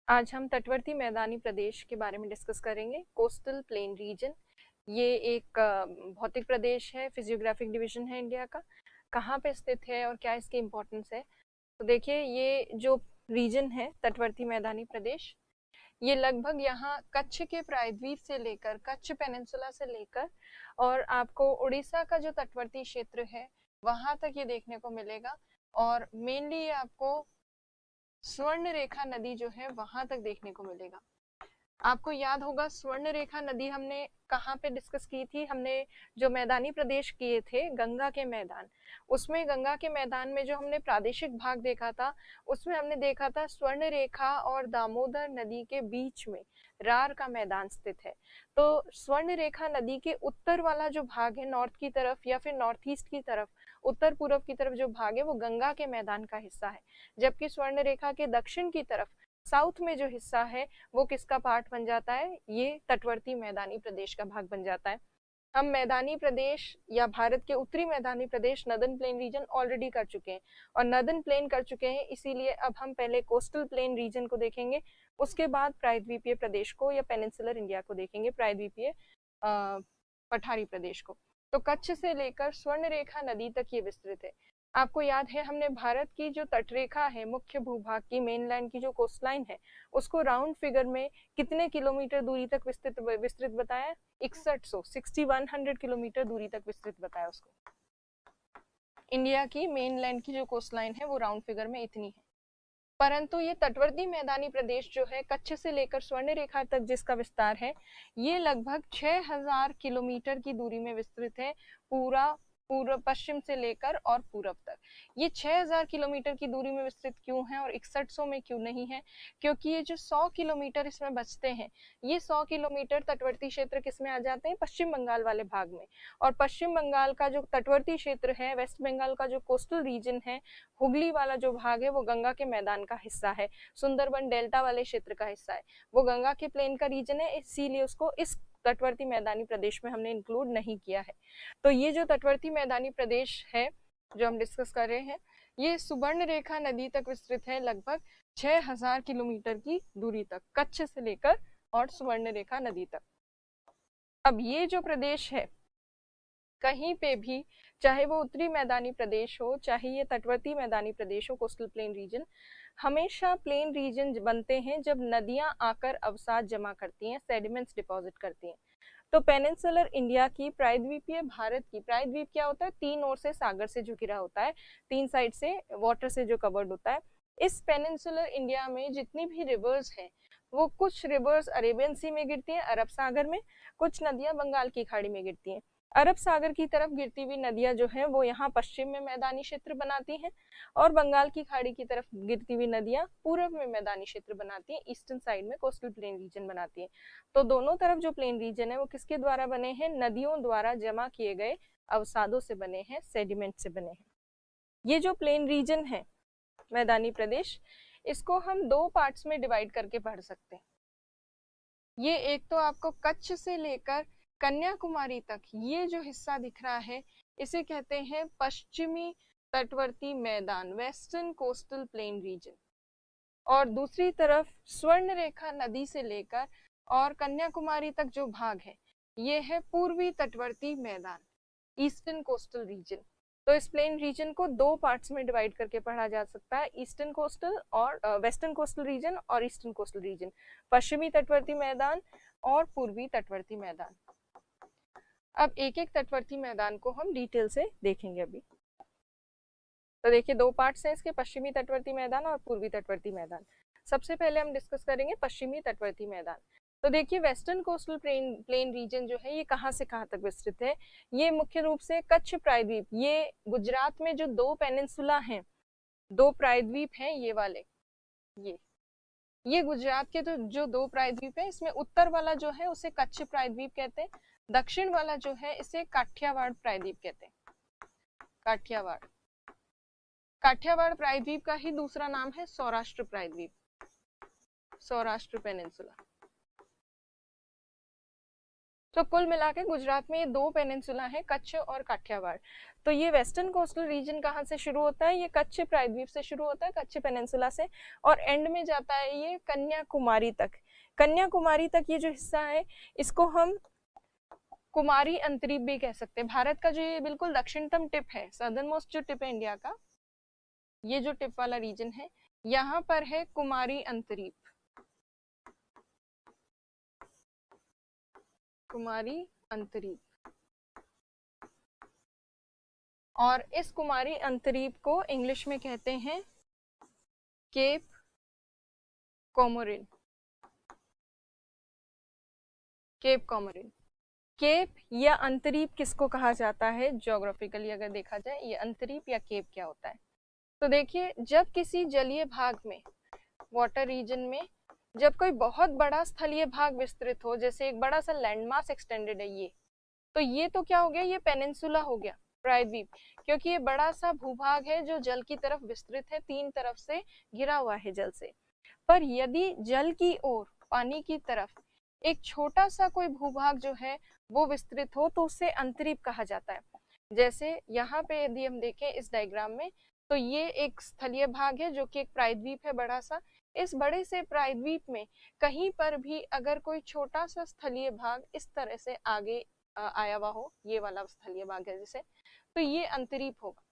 आज हम तटवर्ती मैदानी प्रदेश के बारे में डिस्कस करेंगे। कोस्टल प्लेन रीजन ये एक भौतिक प्रदेश है, फिजियोग्राफिक डिवीजन है इंडिया का। कहाँ पे स्थित है और क्या इसकी इम्पोर्टेंस है? तो देखिए, ये जो रीजन है तटवर्ती मैदानी प्रदेश, ये लगभग यहाँ कच्छ के प्रायद्वीप से लेकर, कच्छ पेनिनसुला से लेकर और आपको उड़ीसा का जो तटवर्ती क्षेत्र है वहां तक ये देखने को मिलेगा। और मेनली ये आपको स्वर्ण रेखा नदी जो है वहां तक देखने को मिलेगा। आपको याद होगा स्वर्ण रेखा नदी हमने कहाँ पे डिस्कस की थी? हमने जो मैदानी प्रदेश किए थे गंगा के मैदान, उसमें गंगा के मैदान में जो हमने प्रादेशिक भाग देखा था उसमें हमने देखा था स्वर्ण रेखा और दामोदर नदी के बीच में रार का मैदान स्थित है। तो स्वर्ण रेखा नदी के उत्तर वाला जो भाग है, नॉर्थ की तरफ या फिर नॉर्थ ईस्ट की तरफ, उत्तर पूर्व की तरफ जो भाग है वो गंगा के मैदान का हिस्सा है। जबकि स्वर्ण रेखा के दक्षिण की तरफ, साउथ में जो हिस्सा है वो किसका पार्ट बन जाता है? ये तटवर्ती मैदानी प्रदेश का भाग बन जाता है। हम मैदानी प्रदेश या भारत के उत्तरी मैदानी प्रदेश नदर्न प्लेन रीजन ऑलरेडी कर चुके हैं और नदर्न प्लेन कर चुके हैं, इसीलिए अब हम पहले कोस्टल प्लेन रीजन को देखेंगे, उसके बाद प्रायद्वीपीय प्रदेश को या पेनिनसुलर इंडिया को देखेंगे, प्रायद्वीपीय पठारी प्रदेश को। तो कच्छ से लेकर स्वर्ण रेखा नदी तक ये विस्तृत है। आपको याद है हमने भारत की जो तटरेखा है, मुख्य भूभाग की, मेनलैंड की जो कोस्टलाइन है, उसको राउंड फिगर में कितने किलोमीटर दूरी तक विस्तृत बताया? 6100 किलोमीटर दूरी तक विस्तृत बताया उसको। इंडिया की मेनलैंड की जो कोस्टलाइन है वो राउंड फिगर में इतनी है। परंतु ये तटवर्ती मैदानी प्रदेश जो है कच्छ से लेकर स्वर्ण रेखा तक जिसका विस्तार है, ये लगभग 6000 किलोमीटर की दूरी में विस्तृत है। पूरा पूर्व पश्चिम से लेकर और पूरब तक ये 6000 किलोमीटर की दूरी में विस्तृत क्यों है और 6100 में क्यों नहीं है? क्योंकि ये जो 100 किलोमीटर इसमें बचते हैं, ये 100 किलोमीटर तटवर्ती क्षेत्र किसमें आ जाते हैं? पश्चिम बंगाल वाले भाग में। और पश्चिम बंगाल का जो तटवर्ती क्षेत्र है, वेस्ट बंगाल का जो कोस्टल रीजन है, हुगली वाला जो भाग है वो गंगा के मैदान का हिस्सा है, सुंदरबन डेल्टा वाले क्षेत्र का हिस्सा है, वो गंगा के प्लेन का रीजन है, इसीलिए उसको इस तटवर्ती मैदानी प्रदेश में हमने इंक्लूड नहीं किया है। तो ये जो तटवर्ती मैदानी प्रदेश है जो हम डिस्कस कर रहे हैं, ये सुवर्ण रेखा नदी तक विस्तृत है, लगभग 6000 किलोमीटर की दूरी तक, कच्छ से लेकर और सुवर्ण रेखा नदी तक। अब ये जो प्रदेश है, कहीं पे भी, चाहे वो उत्तरी मैदानी प्रदेश हो, चाहे ये तटवर्ती मैदानी प्रदेश हो, कोस्टल प्लेन रीजन, हमेशा प्लेन रीजन बनते हैं जब नदियां आकर अवसाद जमा करती हैं, सेडिमेंट्स डिपॉजिट करती हैं। तो पेनिनसुलर इंडिया की, प्रायद्वीपीय भारत की, प्रायद्वीप क्या होता है? तीन ओर से सागर से जो घिरा होता है, तीन साइड से वाटर से जो कवर्ड होता है। इस पेनिनसुलर इंडिया में जितनी भी रिवर्स हैं, वो कुछ रिवर्स अरेबियन सी में गिरती हैं, अरब सागर में, कुछ नदियां बंगाल की खाड़ी में गिरती हैं। अरब सागर की तरफ गिरती हुई नदियां जो है वो यहाँ पश्चिम में मैदानी क्षेत्र बनाती हैं और बंगाल की खाड़ी की तरफ गिरती हुई नदियां पूर्व में मैदानी क्षेत्र बनाती हैं, ईस्टर्न साइड में कोस्टल प्लेन रीजन बनाती हैं। तो दोनों तरफ जो प्लेन रीजन है वो किसके द्वारा बने हैं? नदियों द्वारा जमा किए गए अवसादों से बने हैं, सेडिमेंट से बने हैं। ये जो प्लेन रीजन है मैदानी प्रदेश, इसको हम दो पार्ट्स में डिवाइड करके पढ़ सकते हैं। ये एक तो आपको कच्छ से लेकर कन्याकुमारी तक ये जो हिस्सा दिख रहा है, इसे कहते हैं पश्चिमी तटवर्ती मैदान, वेस्टर्न कोस्टल प्लेन रीजन। और दूसरी तरफ स्वर्ण रेखा नदी से लेकर और कन्याकुमारी तक जो भाग है, ये है पूर्वी तटवर्ती मैदान, ईस्टर्न कोस्टल रीजन। तो इस प्लेन रीजन को दो पार्ट्स में डिवाइड करके पढ़ा जा सकता है, ईस्टर्न कोस्टल और वेस्टर्न कोस्टल रीजन और ईस्टर्न कोस्टल रीजन, पश्चिमी तटवर्ती मैदान और पूर्वी तटवर्ती मैदान। अब एक एक तटवर्ती मैदान को हम डिटेल से देखेंगे अभी। तो देखिए, दो पार्ट्स हैं इसके, पश्चिमी तटवर्ती मैदान और पूर्वी तटवर्ती मैदान। सबसे पहले हम डिस्कस करेंगे पश्चिमी तटवर्ती मैदान। तो देखिए, वेस्टर्न कोस्टल प्लेन रीजन जो है ये कहाँ से कहाँ तक विस्तृत है? ये मुख्य रूप से कच्छ प्रायद्वीप, ये गुजरात में जो दो पेनिनसुला हैं, दो प्रायद्वीप हैं ये वाले, ये गुजरात के तो जो दो प्रायद्वीप है, इसमें उत्तर वाला जो है उसे कच्छ प्रायद्वीप कहते हैं, दक्षिण वाला जो है इसे काठियावाड़ प्रायद्वीप कहते हैं। काठियावाड़, काठियावाड़ प्रायद्वीप का ही दूसरा नाम है सौराष्ट्र प्रायद्वीप, सौराष्ट्र पेनिनसुला। तो कुल मिला के गुजरात में ये दो पेनिनसुला है, कच्छ और काठियावाड़। तो ये वेस्टर्न कोस्टल रीजन कहाँ से शुरू होता है, ये कच्छ प्रायद्वीप से शुरू होता है, कच्छ पेनिनसुला से, और एंड में जाता है ये कन्याकुमारी तक। कन्याकुमारी तक ये जो हिस्सा है इसको हम कुमारी अंतरीप भी कह सकते हैं। भारत का जो ये बिल्कुल दक्षिणतम टिप है, सदर्न मोस्ट जो टिप है इंडिया का, ये जो टिप वाला रीजन है, यहाँ पर है कुमारी अंतरीप, कुमारी अंतरीप। और इस कुमारी अंतरीप को इंग्लिश में कहते हैं Cape Comorin, Cape Comorin. Cape या अंतरीप किसको कहा जाता है ज्योग्राफिकली अगर देखा जाए, ये अंतरीप या केप क्या होता है? तो देखिए, जब किसी जलीय भाग में, वाटर रीजन में, जब कोई बहुत बड़ा स्थलीय भाग विस्तृत हो, जैसे एक बड़ा सा लैंडमास एक्सटेंडेड है ये, तो ये तो क्या हो गया, ये पेनिनसुला हो गया, प्रायद्वीप, क्योंकि ये बड़ा सा भूभाग है जो जल की तरफ विस्तृत है, तीन तरफ से घिरा हुआ है जल से। पर यदि जल की ओर, पानी की तरफ एक छोटा सा कोई भूभाग जो है वो विस्तृत हो, तो उसे अंतरीप कहा जाता है। जैसे यहाँ पे यदि हम देखें इस डायग्राम में, तो ये एक स्थलीय भाग है जो कि एक प्रायद्वीप है बड़ा सा। इस बड़े से प्रायद्वीप में कहीं पर भी अगर कोई छोटा सा स्थलीय भाग इस तरह से आगे आया हुआ हो, ये वाला स्थलीय भाग है जैसे, तो ये अंतरीप होगा।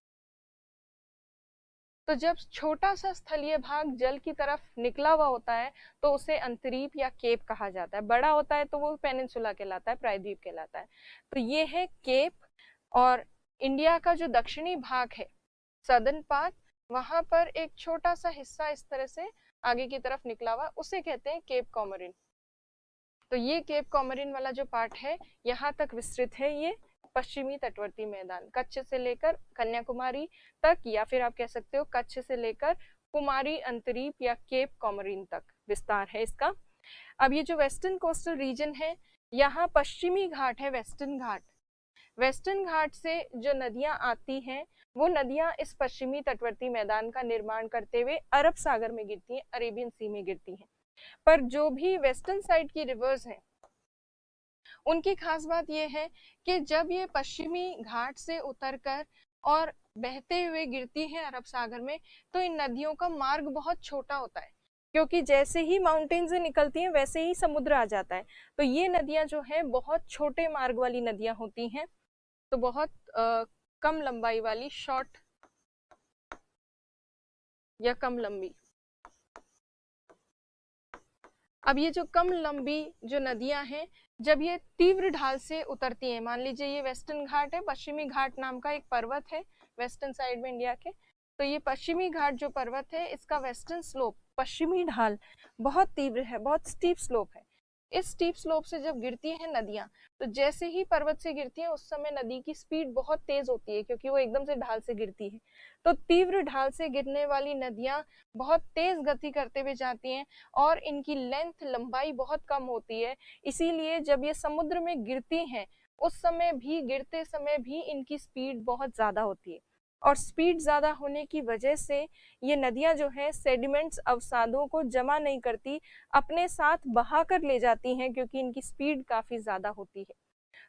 तो जब छोटा सा स्थलीय भाग जल की तरफ निकला हुआ होता है तो उसे अंतरीप या केप कहा जाता है, बड़ा होता है तो वो पेनिनसुला कहलाता है, प्रायद्वीप कहलाता है। तो ये है केप। और इंडिया का जो दक्षिणी भाग है, सदर्न पार्ट, वहां पर एक छोटा सा हिस्सा इस तरह से आगे की तरफ निकला हुआ, उसे कहते हैं केप कोमोरिन। तो ये केप कोमोरिन वाला जो पार्ट है यहाँ तक विस्तृत है ये पश्चिमी तटवर्ती मैदान, कच्छ से लेकर कन्याकुमारी तक, या फिर आप कह सकते हो कच्छ से लेकर कुमारी अंतरीप या केप कोमोरिन तक विस्तार है इसका। अब ये जो वेस्टर्न कोस्टल रीजन है, यहाँ पश्चिमी घाट है, वेस्टर्न घाट। वेस्टर्न घाट से जो नदियां आती हैं वो नदियां इस पश्चिमी तटवर्ती मैदान का निर्माण करते हुए अरब सागर में गिरती हैं, अरेबियन सी में गिरती हैं। पर जो भी वेस्टर्न साइड की रिवर्स हैं उनकी खास बात यह है कि जब ये पश्चिमी घाट से उतरकर और बहते हुए गिरती है अरब सागर में, तो इन नदियों का मार्ग बहुत छोटा होता है, क्योंकि जैसे ही माउंटेन से निकलती हैं वैसे ही समुद्र आ जाता है। तो ये नदियां जो है बहुत छोटे मार्ग वाली नदियां होती हैं, तो बहुत कम लंबाई वाली, शॉर्ट या कम लंबी। अब ये जो कम लंबी जो नदियां हैं, जब ये तीव्र ढाल से उतरती हैं, मान लीजिए ये वेस्टर्न घाट है, पश्चिमी घाट नाम का एक पर्वत है वेस्टर्न साइड में इंडिया के, तो ये पश्चिमी घाट जो पर्वत है इसका वेस्टर्न स्लोप, पश्चिमी ढाल बहुत तीव्र है, बहुत स्टीप स्लोप है। इस स्टीप स्लोप से जब गिरती हैं नदियां, तो जैसे ही पर्वत से गिरती हैं उस समय नदी की स्पीड बहुत तेज होती है, क्योंकि वो एकदम से ढाल से गिरती है। तो तीव्र ढाल से गिरने वाली नदियां बहुत तेज गति करते हुए जाती हैं और इनकी लेंथ, लंबाई बहुत कम होती है। इसीलिए जब ये समुद्र में गिरती हैं उस समय भी, गिरते समय भी इनकी स्पीड बहुत ज्यादा होती है, और स्पीड ज्यादा होने की वजह से ये नदियां जो है सेडिमेंट्स, अवसादों को जमा नहीं करती, अपने साथ बहा कर ले जाती हैं, क्योंकि इनकी स्पीड काफी ज्यादा होती है।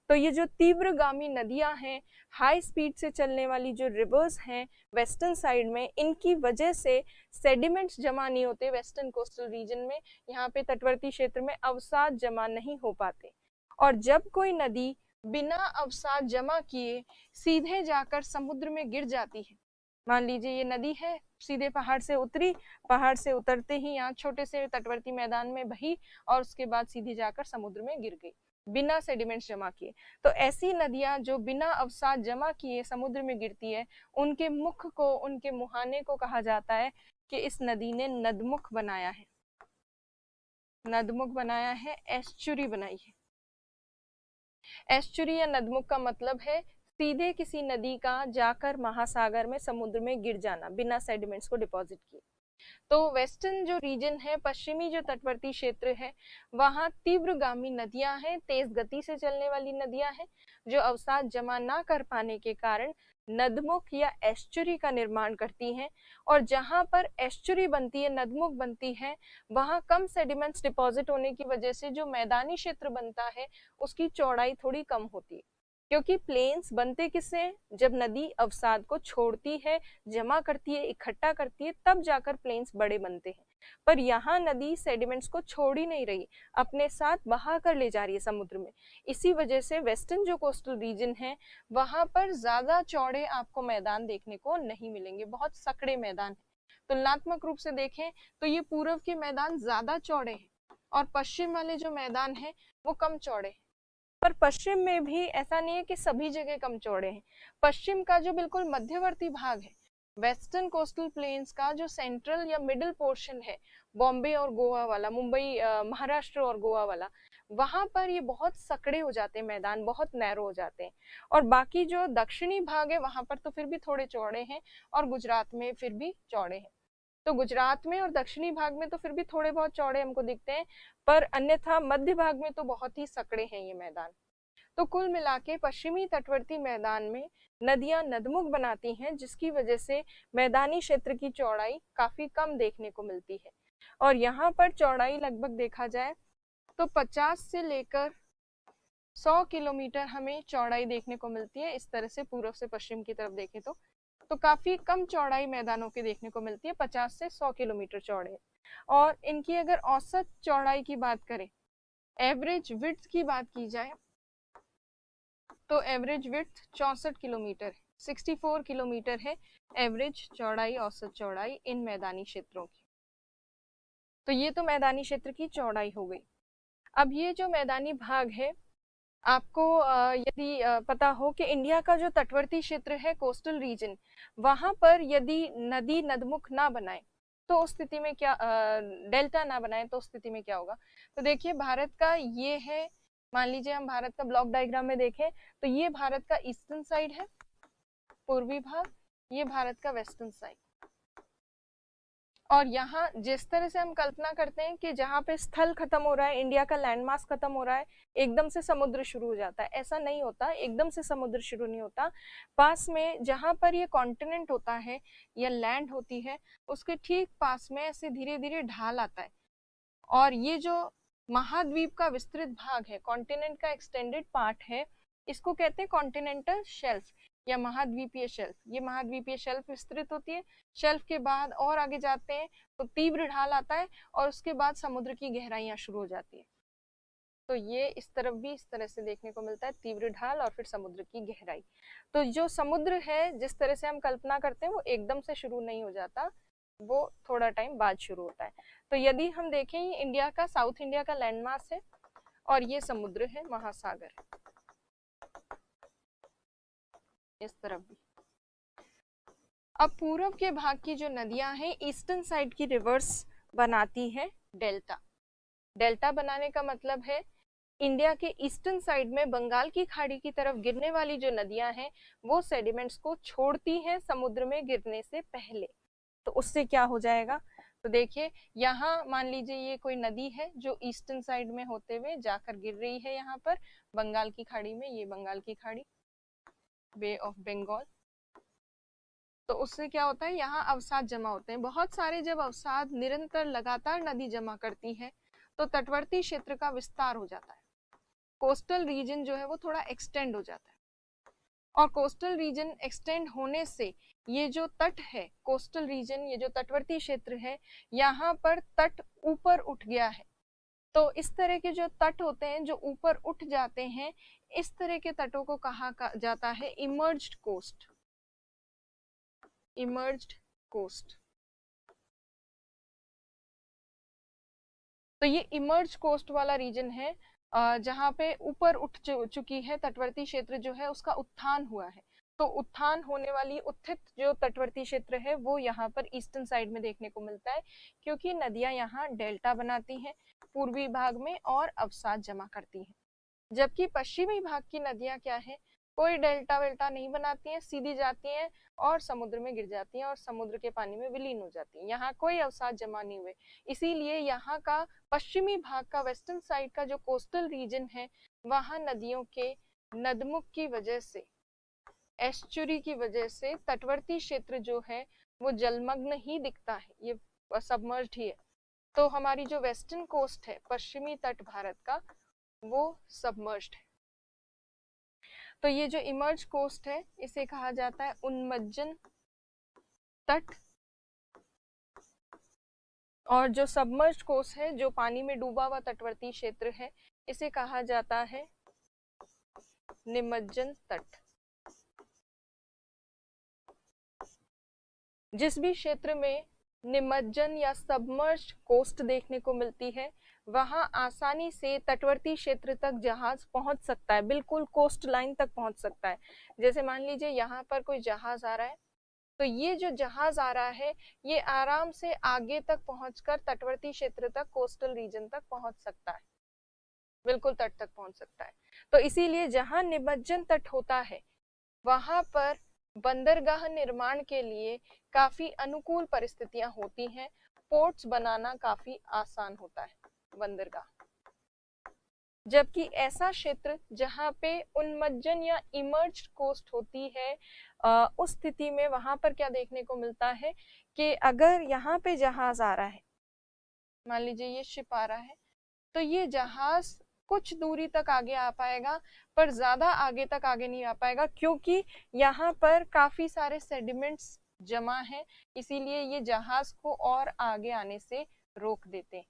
तो ये जो तीव्रगामी नदियां हैं, हाई स्पीड से चलने वाली जो रिवर्स हैं वेस्टर्न साइड में, इनकी वजह से सेडिमेंट्स जमा नहीं होते वेस्टर्न कोस्टल रीजन में, यहाँ पे तटवर्ती क्षेत्र में अवसाद जमा नहीं हो पाते। और जब कोई नदी बिना अवसाद जमा किए सीधे जाकर समुद्र में गिर जाती है, मान लीजिए ये नदी है, सीधे पहाड़ से उतरी, पहाड़ से उतरते ही यहाँ छोटे से तटवर्ती मैदान में बही और उसके बाद सीधे जाकर समुद्र में गिर गई बिना सेडिमेंट्स जमा किए, तो ऐसी नदियां जो बिना अवसाद जमा किए समुद्र में गिरती है, उनके मुख को, उनके मुहाने को कहा जाता है कि इस नदी ने नदमुख बनाया है, नदमुख बनाया है, एस्चुरी बनाई है। एस्चुरी या नदमुख का मतलब है सीधे किसी नदी का जाकर महासागर में, समुद्र में गिर जाना बिना सेडिमेंट्स को डिपॉजिट किए। तो वेस्टर्न जो रीजन है, पश्चिमी जो तटवर्ती क्षेत्र है, वहां तीव्रगामी नदियां हैं, तेज गति से चलने वाली नदियां हैं, जो अवसाद जमा ना कर पाने के कारण नदमुख या एस्चुरी का निर्माण करती हैं, और जहां पर एस्चुरी बनती है, नदमुख बनती है, वहां कम सेडिमेंट्स डिपॉजिट होने की वजह से जो मैदानी क्षेत्र बनता है उसकी चौड़ाई थोड़ी कम होती है। क्योंकि प्लेन्स बनते किससे हैं? जब नदी अवसाद को छोड़ती है, जमा करती है, इकट्ठा करती है, तब जाकर प्लेन्स बड़े बनते हैं। पर यहाँ नदी सेडिमेंट्स को छोड़ ही नहीं रही, अपने साथ बहा कर ले जा रही है समुद्र में। इसी वजह से वेस्टर्न जो कोस्टल रीजन है वहां पर ज्यादा चौड़े आपको मैदान देखने को नहीं मिलेंगे, बहुत सकड़े मैदान है। तुलनात्मक रूप से देखें तो ये पूर्व के मैदान ज्यादा चौड़े हैं और पश्चिम वाले जो मैदान है वो कम चौड़े हैं। पर पश्चिम में भी ऐसा नहीं है कि सभी जगह कम चौड़े हैं। पश्चिम का जो बिल्कुल मध्यवर्ती भाग है, वेस्टर्न कोस्टल प्लेन्स का जो सेंट्रल या मिडिल पोर्शन है, बॉम्बे और गोवा वाला, मुंबई महाराष्ट्र और गोवा वाला, वहां पर ये बहुत सकड़े हो जाते हैं, मैदान बहुत नैरो हो जाते हैं। और बाकी जो दक्षिणी भाग है वहां पर तो फिर भी थोड़े चौड़े हैं, और गुजरात में फिर भी चौड़े हैं। तो गुजरात में और दक्षिणी भाग में तो फिर भी थोड़े बहुत चौड़े हमको दिखते हैं, पर अन्यथा मध्य भाग में तो बहुत ही सकड़े हैं ये मैदान। तो कुल मिला के पश्चिमी तटवर्ती मैदान में नदियां नदमुख बनाती हैं, जिसकी वजह से मैदानी क्षेत्र की चौड़ाई काफी कम देखने को मिलती है। और यहाँ पर चौड़ाई लगभग देखा जाए तो 50 से लेकर 100 किलोमीटर हमें चौड़ाई देखने को मिलती है। इस तरह से पूर्व से पश्चिम की तरफ देखें तो काफी कम चौड़ाई मैदानों की देखने को मिलती है, 50 से 100 किलोमीटर चौड़े। और इनकी अगर औसत चौड़ाई की बात करें, एवरेज विड्थ की बात की जाए, तो एवरेज विड्थ 64 किलोमीटर, 64 किलोमीटर है एवरेज चौड़ाई, औसत चौड़ाई इन मैदानी क्षेत्रों की। तो ये तो मैदानी क्षेत्र की चौड़ाई हो गई। अब ये जो मैदानी भाग है, आपको यदि पता हो कि इंडिया का जो तटवर्ती क्षेत्र है, कोस्टल रीजन, वहां पर यदि नदी नदमुख ना बनाए तो उस स्थिति में क्या, डेल्टा ना बनाए तो उस स्थिति में क्या होगा? तो देखिए, भारत का ये है, मान लीजिए हम भारत का ब्लॉक डायग्राम में देखें तो ये भारत का ईस्टर्न साइड है, पूर्वी भाग, ये भारत का वेस्टर्न साइड। और यहाँ जिस तरह से हम कल्पना करते हैं कि जहाँ पे स्थल खत्म हो रहा है, इंडिया का लैंडमास खत्म हो रहा है, एकदम से समुद्र शुरू हो जाता है, ऐसा नहीं होता, एकदम से समुद्र शुरू नहीं होता। पास में जहाँ पर ये कॉन्टिनेंट होता है या लैंड होती है, उसके ठीक पास में ऐसे धीरे धीरे ढाल आता है। और ये जो महाद्वीप का विस्तृत भाग है, कॉन्टिनेंट का एक्सटेंडेड पार्ट है, इसको कहते हैं कॉन्टिनेंटल शेल्फ या महाद्वीपीय शेल्फ। ये महाद्वीपीय शेल्फ विस्तृत होती है, शेल्फ के बाद और आगे जाते हैं तो तीव्र ढाल आता है, और उसके बाद समुद्र की गहराइयां शुरू हो जाती है। तो ये इस तरफ भी इस तरह से देखने को मिलता है, तीव्र ढाल और फिर समुद्र की गहराई। तो जो समुद्र है, जिस तरह से हम कल्पना करते हैं, वो एकदम से शुरू नहीं हो जाता, वो थोड़ा टाइम बाद शुरू होता है। तो यदि हम देखें, ये इंडिया का, साउथ इंडिया का लैंडमास है, और ये समुद्र है, महासागर है इस तरफ भी। अब पूर्व के भाग की जो नदियां हैं, ईस्टर्न साइड की रिवर्स बनाती है डेल्टा। डेल्टा बनाने का मतलब है इंडिया के ईस्टर्न साइड में बंगाल की खाड़ी की तरफ गिरने वाली जो नदियां हैं, वो सेडिमेंट्स को छोड़ती हैं समुद्र में गिरने से पहले। तो उससे क्या हो जाएगा? तो देखिए, यहाँ मान लीजिए ये कोई नदी है जो ईस्टर्न साइड में होते हुए जाकर गिर रही है यहाँ पर बंगाल की खाड़ी में, ये बंगाल की खाड़ी, बे ऑफ बंगाल। तो उससे क्या होता है, यहाँ अवसाद जमा होते हैं बहुत सारे। जब अवसाद निरंतर लगातार नदी जमा करती है तो तटवर्ती क्षेत्र का विस्तार हो जाता है, कोस्टल रीजन जो है वो थोड़ा एक्सटेंड हो जाता है। और कोस्टल रीजन एक्सटेंड होने से ये जो तट है, कोस्टल रीजन, ये जो तटवर्ती क्षेत्र है, यहाँ पर तट ऊपर उठ गया है। तो इस तरह के जो तट होते हैं जो ऊपर उठ जाते हैं, इस तरह के तटों को कहा जाता है इमर्ज्ड कोस्ट, इमर्ज्ड कोस्ट। तो ये इमर्ज कोस्ट वाला रीजन है जहाँ पे ऊपर उठ चुकी है तटवर्ती क्षेत्र जो है, उसका उत्थान हुआ है। तो उत्थान होने वाली, उत्थित जो तटवर्ती क्षेत्र है वो यहाँ पर ईस्टर्न साइड में देखने को मिलता है, क्योंकि नदियां यहाँ डेल्टा बनाती हैं पूर्वी भाग में और अवसाद जमा करती हैं। जबकि पश्चिमी भाग की नदियां क्या है, कोई डेल्टा वेल्टा नहीं बनाती हैं, सीधी जाती हैं और समुद्र में गिर जाती हैं और समुद्र के पानी में विलीन हो जाती हैं, यहाँ कोई अवसाद जमा नहीं हुए। इसीलिए यहाँ का पश्चिमी भाग का, वेस्टर्न साइड का जो कोस्टल रीजन है, वहां नदियों के नदमुख की वजह से एस्चुरी की वजह से तटवर्ती क्षेत्र जो है वो जलमग्न ही दिखता है, ये सबमर्ज्ड ही है। तो हमारी जो वेस्टर्न कोस्ट है, पश्चिमी तट भारत का, वो सबमर्ज्ड है। तो ये जो इमर्ज कोस्ट है इसे कहा जाता है उन्मज्जन तट, और जो सबमर्ज्ड कोस्ट है, जो पानी में डूबा हुआ तटवर्ती क्षेत्र है, इसे कहा जाता है निमज्जन तट। जिस भी क्षेत्र में निमज्जन या सबमर्ज्ड कोस्ट देखने को मिलती है, वहां आसानी से तटवर्ती क्षेत्र तक जहाज पहुंच सकता है, बिल्कुल कोस्ट लाइन तक पहुंच सकता है। जैसे मान लीजिए यहाँ पर कोई जहाज आ रहा है, तो ये जो जहाज आ रहा है ये आराम से आगे तक पहुंचकर तटवर्ती क्षेत्र तक, कोस्टल रीजन तक पहुंच सकता है, बिल्कुल तट तक पहुंच सकता है। तो इसीलिए जहां निमज्जन तट होता है वहां पर बंदरगाह निर्माण के लिए काफी अनुकूल परिस्थितियां होती हैं, पोर्ट्स बनाना काफी आसान होता है बंदरगाह। जबकि ऐसा क्षेत्र जहां पे उन्मज्जन या इमर्ज्ड कोस्ट होती है, उस स्थिति में वहां पर क्या देखने को मिलता है कि अगर यहाँ पे जहाज आ रहा है, मान लीजिए ये शिप आ रहा है, तो ये जहाज कुछ दूरी तक आगे आ पाएगा, पर ज्यादा आगे तक आगे नहीं आ पाएगा, क्योंकि यहाँ पर काफी सारे सेडिमेंट्स जमा हैं, इसीलिए ये जहाज को और आगे आने से रोक देते हैं।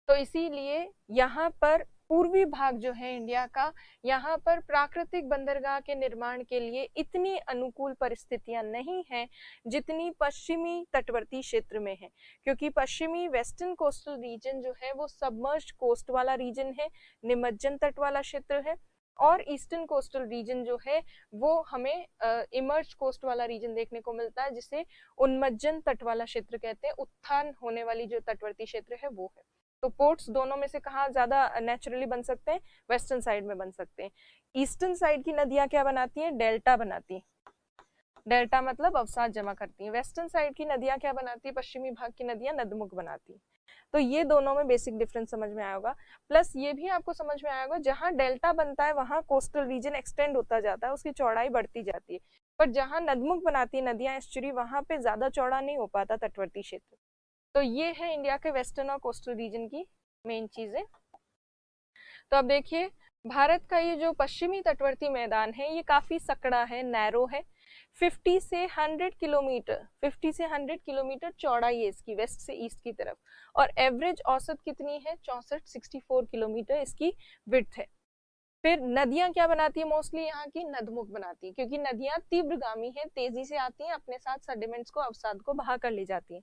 तो इसीलिए यहाँ पर पूर्वी भाग जो है इंडिया का, यहाँ पर प्राकृतिक बंदरगाह के निर्माण के लिए इतनी अनुकूल परिस्थितियां नहीं हैं जितनी पश्चिमी तटवर्ती क्षेत्र में है, क्योंकि पश्चिमी वेस्टर्न कोस्टल रीजन जो है वो सबमर्ज्ड कोस्ट वाला रीजन है, निमज्जन तट वाला क्षेत्र है, और ईस्टर्न कोस्टल रीजन जो है वो हमें इमर्ज कोस्ट वाला रीजन देखने को मिलता है, जिसे उन्मज्जन तट वाला क्षेत्र कहते हैं। उत्थान होने वाली जो तटवर्ती क्षेत्र है वो है। तो पोर्ट्स दोनों में से कहाँ ज्यादा नेचुरली बन सकते हैं? वेस्टर्न साइड में बन सकते हैं। ईस्टर्न साइड की नदियां क्या बनाती हैं? डेल्टा बनाती हैं। डेल्टा मतलब अवसाद जमा करती हैं। वेस्टर्न साइड की नदियां क्या बनाती है? पश्चिमी भाग की नदियां नदमुख बनाती हैं। तो ये दोनों में बेसिक डिफरेंस समझ में आया होगा। प्लस ये भी आपको समझ में आया होगा, जहां डेल्टा बनता है वहां कोस्टल रीजन एक्सटेंड होता जाता है, उसकी चौड़ाई बढ़ती जाती है, पर जहां नदमुख बनाती है नदियां, एस्चुरी, वहां पे ज्यादा चौड़ा नहीं हो पाता तटवर्ती क्षेत्र। तो ये है इंडिया के वेस्टर्न और कोस्टल रीजन की मेन चीजें। तो अब देखिए, भारत का ये जो पश्चिमी तटवर्ती मैदान है ये काफी सकड़ा है, नैरो है। 50 से 100 किलोमीटर, 50 से 100 किलोमीटर चौड़ाई है इसकी, वेस्ट से ईस्ट की तरफ, और एवरेज औसत कितनी है? 64 किलोमीटर इसकी विड्थ है। फिर नदियां क्या बनाती है? मोस्टली यहाँ की नदमुख बनाती है, क्योंकि नदियां तीव्रगामी है, तेजी से आती हैं, अपने साथ सेडिमेंट्स को, अवसाद को बहा कर ले जाती हैं।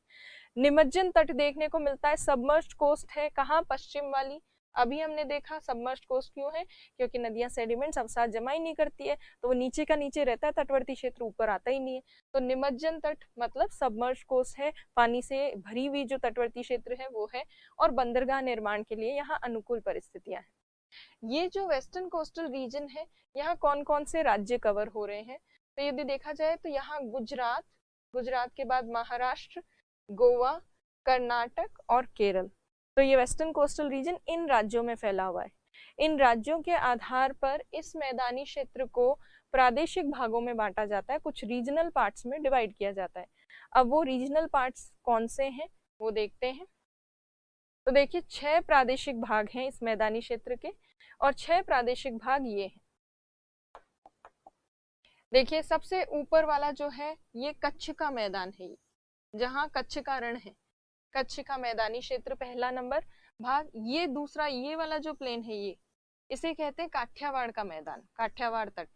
निमज्जन तट देखने को मिलता है, सबमर्ज्ड कोस्ट है, कहाँ? पश्चिम वाली। अभी हमने देखा सबमर्ज्ड कोस्ट क्यों है, क्योंकि नदियां सेडिमेंट्स, अवसाद जमा ही नहीं करती है, तो वो नीचे का नीचे रहता है, तटवर्ती क्षेत्र ऊपर आता ही नहीं है। तो निमज्जन तट मतलब सबमर्ज्ड कोस्ट है, पानी से भरी हुई जो तटवर्ती क्षेत्र है वो है, और बंदरगाह निर्माण के लिए यहाँ अनुकूल परिस्थितियां हैं। ये जो वेस्टर्न कोस्टल रीजन है, यहाँ कौन कौन से राज्य कवर हो रहे हैं? तो यदि देखा जाए तो यहाँ गुजरात, गुजरात के बाद महाराष्ट्र, गोवा, कर्नाटक और केरल। तो ये वेस्टर्न कोस्टल रीजन इन राज्यों में फैला हुआ है। इन राज्यों के आधार पर इस मैदानी क्षेत्र को प्रादेशिक भागों में बांटा जाता है, कुछ रीजनल पार्ट्स में डिवाइड किया जाता है। अब वो रीजनल पार्ट्स कौन से हैं वो देखते हैं। तो देखिए, 6 प्रादेशिक भाग हैं इस मैदानी क्षेत्र के, और 6 प्रादेशिक भाग ये हैं। देखिए, सबसे ऊपर वाला जो है ये कच्छ का मैदान है, जहां कच्छ का रण है, कच्छ का मैदानी क्षेत्र पहला नंबर भाग। ये दूसरा, ये वाला जो प्लेन है ये, इसे कहते हैं काठियावाड़ का मैदान, काठियावाड़ तट।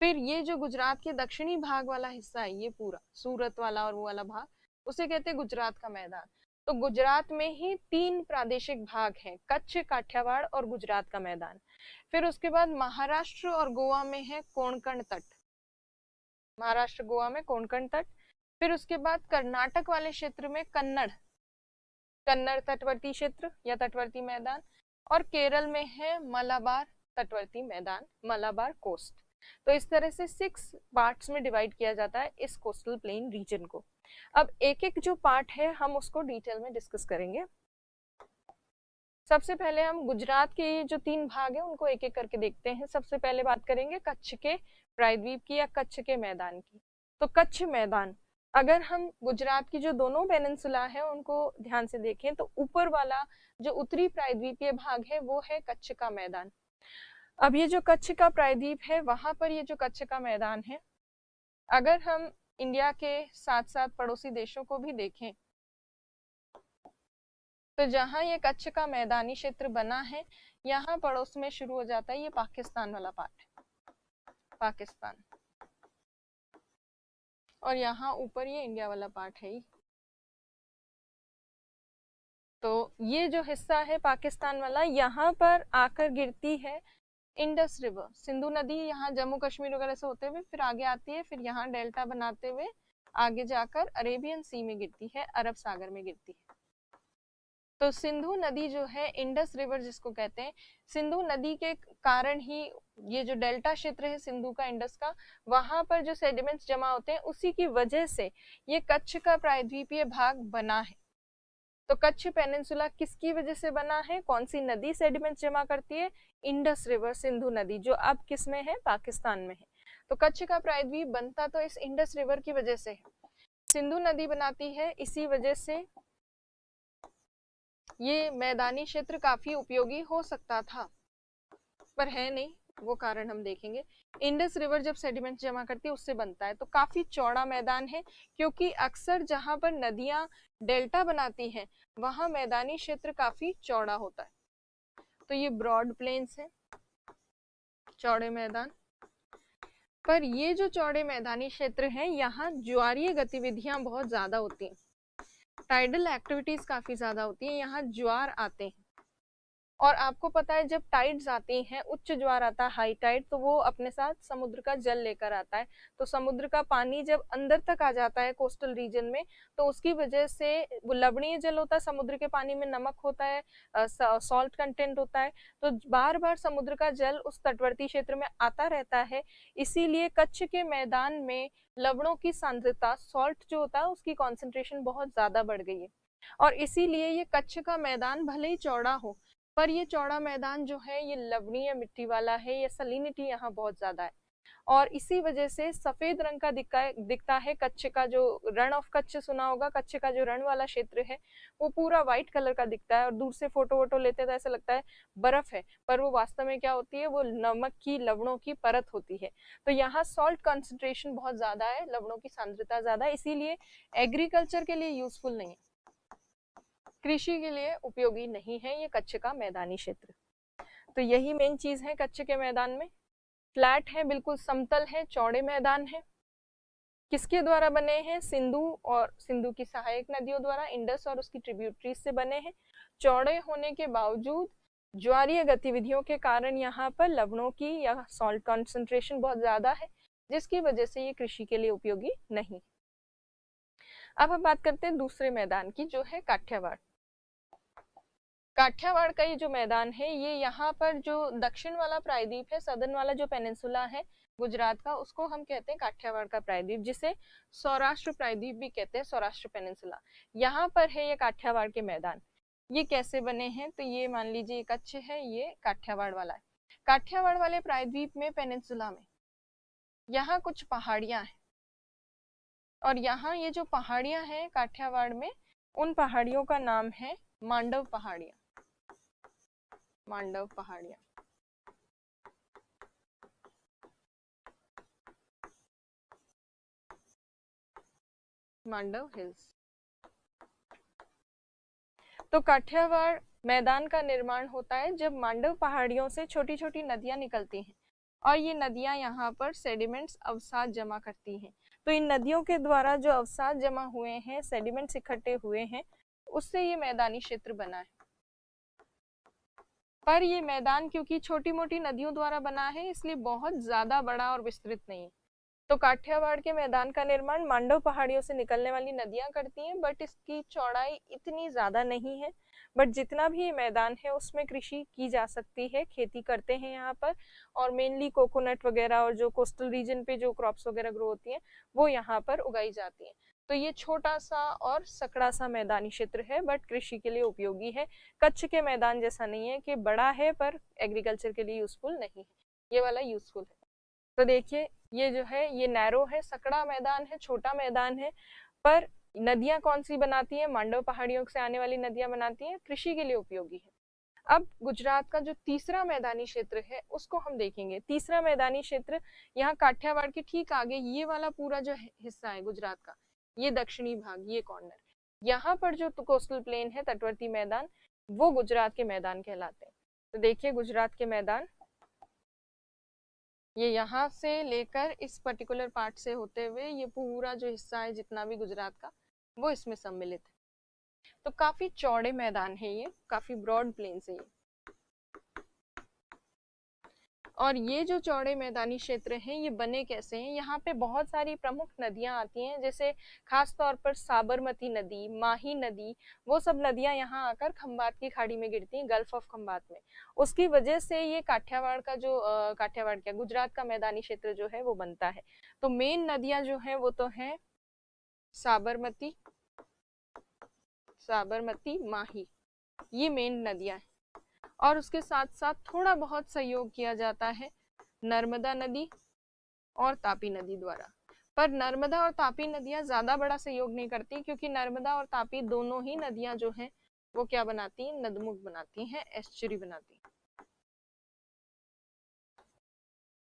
फिर ये जो गुजरात के दक्षिणी भाग वाला हिस्सा है, ये पूरा सूरत वाला और वो वाला भाग, उसे कहते हैं गुजरात का मैदान। तो गुजरात में ही 3 प्रादेशिक भाग हैं, कच्छ, काठियावाड़ और गुजरात का मैदान। फिर उसके बाद महाराष्ट्र और गोवा में है कोंकण तट, महाराष्ट्र गोवा में कोंकण तट। फिर उसके बाद कर्नाटक वाले क्षेत्र में कन्नड़, कन्नड़ तटवर्ती क्षेत्र या तटवर्ती मैदान, और केरल में है मलाबार तटवर्ती मैदान, मलाबार कोस्ट। तो इस तरह से 6 पार्ट्स में डिवाइड किया जाता है इस कोस्टल प्लेन रीजन को। अब एक एक जो पार्ट है हम उसको डिटेल में डिस्कस करेंगे। सबसे पहले हम गुजरात के जो 3 भाग हैं उनको एक एक करके देखते हैं। सबसे पहले बात करेंगे कच्छ के प्रायद्वीप की या कच्छ के मैदान की। तो कच्छ मैदान, अगर हम गुजरात की जो दोनों पेनिनसुला है उनको ध्यान से देखें तो ऊपर वाला जो उत्तरी प्रायद्वीपीय भाग है वो है कच्छ का मैदान। अब ये जो कच्छ का प्रायद्वीप है वहां पर ये जो कच्छ का मैदान है, अगर हम इंडिया के साथ साथ पड़ोसी देशों को भी देखें तो जहां ये कच्छ का मैदानी क्षेत्र बना है यहाँ पड़ोस में शुरू हो जाता है ये पाकिस्तान वाला पार्ट है, पाकिस्तान, और यहाँ ऊपर ये इंडिया वाला पार्ट है। तो ये जो हिस्सा है पाकिस्तान वाला, यहाँ पर आकर गिरती है इंडस रिवर, सिंधु नदी यहाँ जम्मू कश्मीर वगैरह से होते हुए फिर आगे आती है, फिर यहाँ डेल्टा बनाते हुए आगे जाकर अरेबियन सी में गिरती है, अरब सागर में गिरती है। तो सिंधु नदी जो है, इंडस रिवर जिसको कहते हैं, सिंधु नदी के कारण ही ये जो डेल्टा क्षेत्र है सिंधु का, इंडस का, वहां पर जो सेडिमेंट्स जमा होते हैं उसी की वजह से ये कच्छ का प्रायद्वीपीय भाग बना है। तो कच्छ पेनिनसुला किसकी वजह से बना है, कौन सी नदी सेडिमेंट्स जमा करती है, इंडस रिवर, सिंधु नदी, जो अब किस में है, पाकिस्तान में है। तो कच्छ का प्रायद्वीप बनता तो इस इंडस रिवर की वजह से है, सिंधु नदी बनाती है, इसी वजह से ये मैदानी क्षेत्र काफी उपयोगी हो सकता था पर है नहीं, वो कारण हम देखेंगे। इंडस रिवर जब सेडिमेंट जमा करती है उससे बनता है, तो काफी चौड़ा मैदान है, क्योंकि अक्सर जहां पर नदियां डेल्टा बनाती हैं वहां मैदानी क्षेत्र काफी चौड़ा होता है। तो ये ब्रॉड प्लेन्स है, चौड़े मैदान, पर ये जो चौड़े मैदानी क्षेत्र है यहाँ ज्वारीय गतिविधियां बहुत ज्यादा होती हैं, टाइडल एक्टिविटीज काफी ज्यादा होती है, यहाँ ज्वार आते हैं। और आपको पता है जब टाइड्स आती हैं, उच्च ज्वार आता है, हाई टाइड, तो वो अपने साथ समुद्र का जल लेकर आता है। तो समुद्र का पानी जब अंदर तक आ जाता है कोस्टल रीजन में, तो उसकी वजह से वो लवणीय जल होता है, समुद्र के पानी में नमक होता है, सॉल्ट कंटेंट होता है, तो बार बार समुद्र का जल उस तटवर्ती क्षेत्र में आता रहता है। इसीलिए कच्छ के मैदान में लवणों की सांद्रता, सॉल्ट जो होता है उसकी कॉन्सेंट्रेशन बहुत ज्यादा बढ़ गई है, और इसीलिए ये कच्छ का मैदान भले ही चौड़ा हो पर ये चौड़ा मैदान जो है ये लवणीय मिट्टी वाला है, ये सलिनिटी यहाँ बहुत ज्यादा है, और इसी वजह से सफेद रंग का दिखता है कच्छ का, जो रण ऑफ कच्छ सुना होगा, कच्छ का जो रण वाला क्षेत्र है वो पूरा व्हाइट कलर का दिखता है, और दूर से फोटो वोटो लेते हैं तो ऐसा लगता है बर्फ है, पर वो वास्तव में क्या होती है, वो नमक की, लवणों की परत होती है। तो यहाँ सॉल्ट कंसंट्रेशन बहुत ज्यादा है, लवणों की सांद्रता ज्यादा है, इसीलिए एग्रीकल्चर के लिए यूजफुल नहीं है, कृषि के लिए उपयोगी नहीं है ये कच्छ का मैदानी क्षेत्र। तो यही मेन चीज है कच्छ के मैदान में, फ्लैट है, बिल्कुल समतल है, चौड़े मैदान है, किसके द्वारा बने हैं, सिंधु और सिंधु की सहायक नदियों द्वारा, इंडस और उसकी ट्रिब्यूटरीज से बने हैं। चौड़े होने के बावजूद ज्वारीय गतिविधियों के कारण यहाँ पर लवणों की या सॉल्ट कॉन्सेंट्रेशन बहुत ज्यादा है, जिसकी वजह से ये कृषि के लिए उपयोगी नहीं। अब हम बात करते हैं दूसरे मैदान की, जो है काठियावाड़। काठियावाड़ का ये जो मैदान है, ये यहाँ पर जो दक्षिण वाला प्रायद्वीप है, सदर्न वाला जो पेनिनसुला है गुजरात का, उसको हम कहते हैं काठियावाड़ का प्रायद्वीप, जिसे सौराष्ट्र प्रायद्वीप भी कहते हैं, सौराष्ट्र पेनिनसुला। यहाँ पर है ये काठियावाड़ के मैदान। ये कैसे बने हैं, तो ये मान लीजिए ये कच्छ है, ये काठियावाड़ वाला है। काठियावाड़ वाले प्रायद्वीप में, पेनिनसुला में, यहाँ कुछ पहाड़ियां हैं, और यहाँ ये जो पहाड़ियां हैं काठियावाड़ में, उन पहाड़ियों का नाम है मांडव पहाड़ियां, मांडव पहाड़ियां। मांडव हिल्स। तो काठियावाड़ मैदान का निर्माण होता है जब मांडव पहाड़ियों से छोटी छोटी नदियां निकलती हैं, और ये नदियां यहाँ पर सेडिमेंट्स, अवसाद जमा करती हैं। तो इन नदियों के द्वारा जो अवसाद जमा हुए हैं, सेडिमेंट्स इकट्ठे हुए हैं, उससे ये मैदानी क्षेत्र बना है। पर ये मैदान क्योंकि छोटी मोटी नदियों द्वारा बना है, इसलिए बहुत ज्यादा बड़ा और विस्तृत नहीं है। तो काठियावाड़ के मैदान का निर्माण मांडव पहाड़ियों से निकलने वाली नदियां करती हैं, बट इसकी चौड़ाई इतनी ज्यादा नहीं है। बट जितना भी ये मैदान है उसमें कृषि की जा सकती है, खेती करते हैं यहाँ पर, और मेनली कोकोनट वगैरह और जो कोस्टल रीजन पे जो क्रॉप्स वगैरह ग्रो होती हैं वो यहाँ पर उगाई जाती हैं। तो ये छोटा सा और सकड़ा सा मैदानी क्षेत्र है, बट कृषि के लिए उपयोगी है। कच्छ के मैदान जैसा नहीं है कि बड़ा है पर एग्रीकल्चर के लिए यूजफुल नहीं है, ये वाला यूजफुल है। तो देखिए ये जो है ये नैरो है, सकड़ा मैदान है, छोटा मैदान है, पर नदियां कौन सी बनाती है, मांडव पहाड़ियों से आने वाली नदियां बनाती हैं, कृषि के लिए उपयोगी है। अब गुजरात का जो तीसरा मैदानी क्षेत्र है उसको हम देखेंगे। तीसरा मैदानी क्षेत्र यहाँ काठियावाड़ के ठीक आगे, ये वाला पूरा जो हिस्सा है गुजरात का, ये दक्षिणी भाग, ये कॉर्नर, यहाँ पर जो कोस्टल प्लेन है, तटवर्ती मैदान, वो गुजरात के मैदान कहलाते हैं। तो देखिए गुजरात के मैदान, ये यहाँ से लेकर इस पर्टिकुलर पार्ट से होते हुए ये पूरा जो हिस्सा है जितना भी गुजरात का, वो इसमें सम्मिलित है। तो काफी चौड़े मैदान है ये, काफी ब्रॉड प्लेन्स है ये। और ये जो चौड़े मैदानी क्षेत्र हैं ये बने कैसे हैं, यहाँ पे बहुत सारी प्रमुख नदियां आती हैं, जैसे खास तौर पर साबरमती नदी, माही नदी, वो सब नदियां यहाँ आकर खंबात की खाड़ी में गिरती हैं, गल्फ ऑफ खंबात में। उसकी वजह से ये काठियावाड़ का जो काठियावाड़ क्या, गुजरात का मैदानी क्षेत्र जो है वो बनता है। तो मेन नदियां जो है वो तो है साबरमती, साबरमती, माही, ये मेन नदियां हैं। और उसके साथ साथ थोड़ा बहुत सहयोग किया जाता है नर्मदा नदी और तापी नदी द्वारा। पर नर्मदा और तापी नदियां ज्यादा बड़ा सहयोग नहीं करती, क्योंकि नर्मदा और तापी दोनों ही नदियां जो हैं वो क्या बनाती हैं, नदमुख बनाती हैं, एस्चुरी बनाती हैं।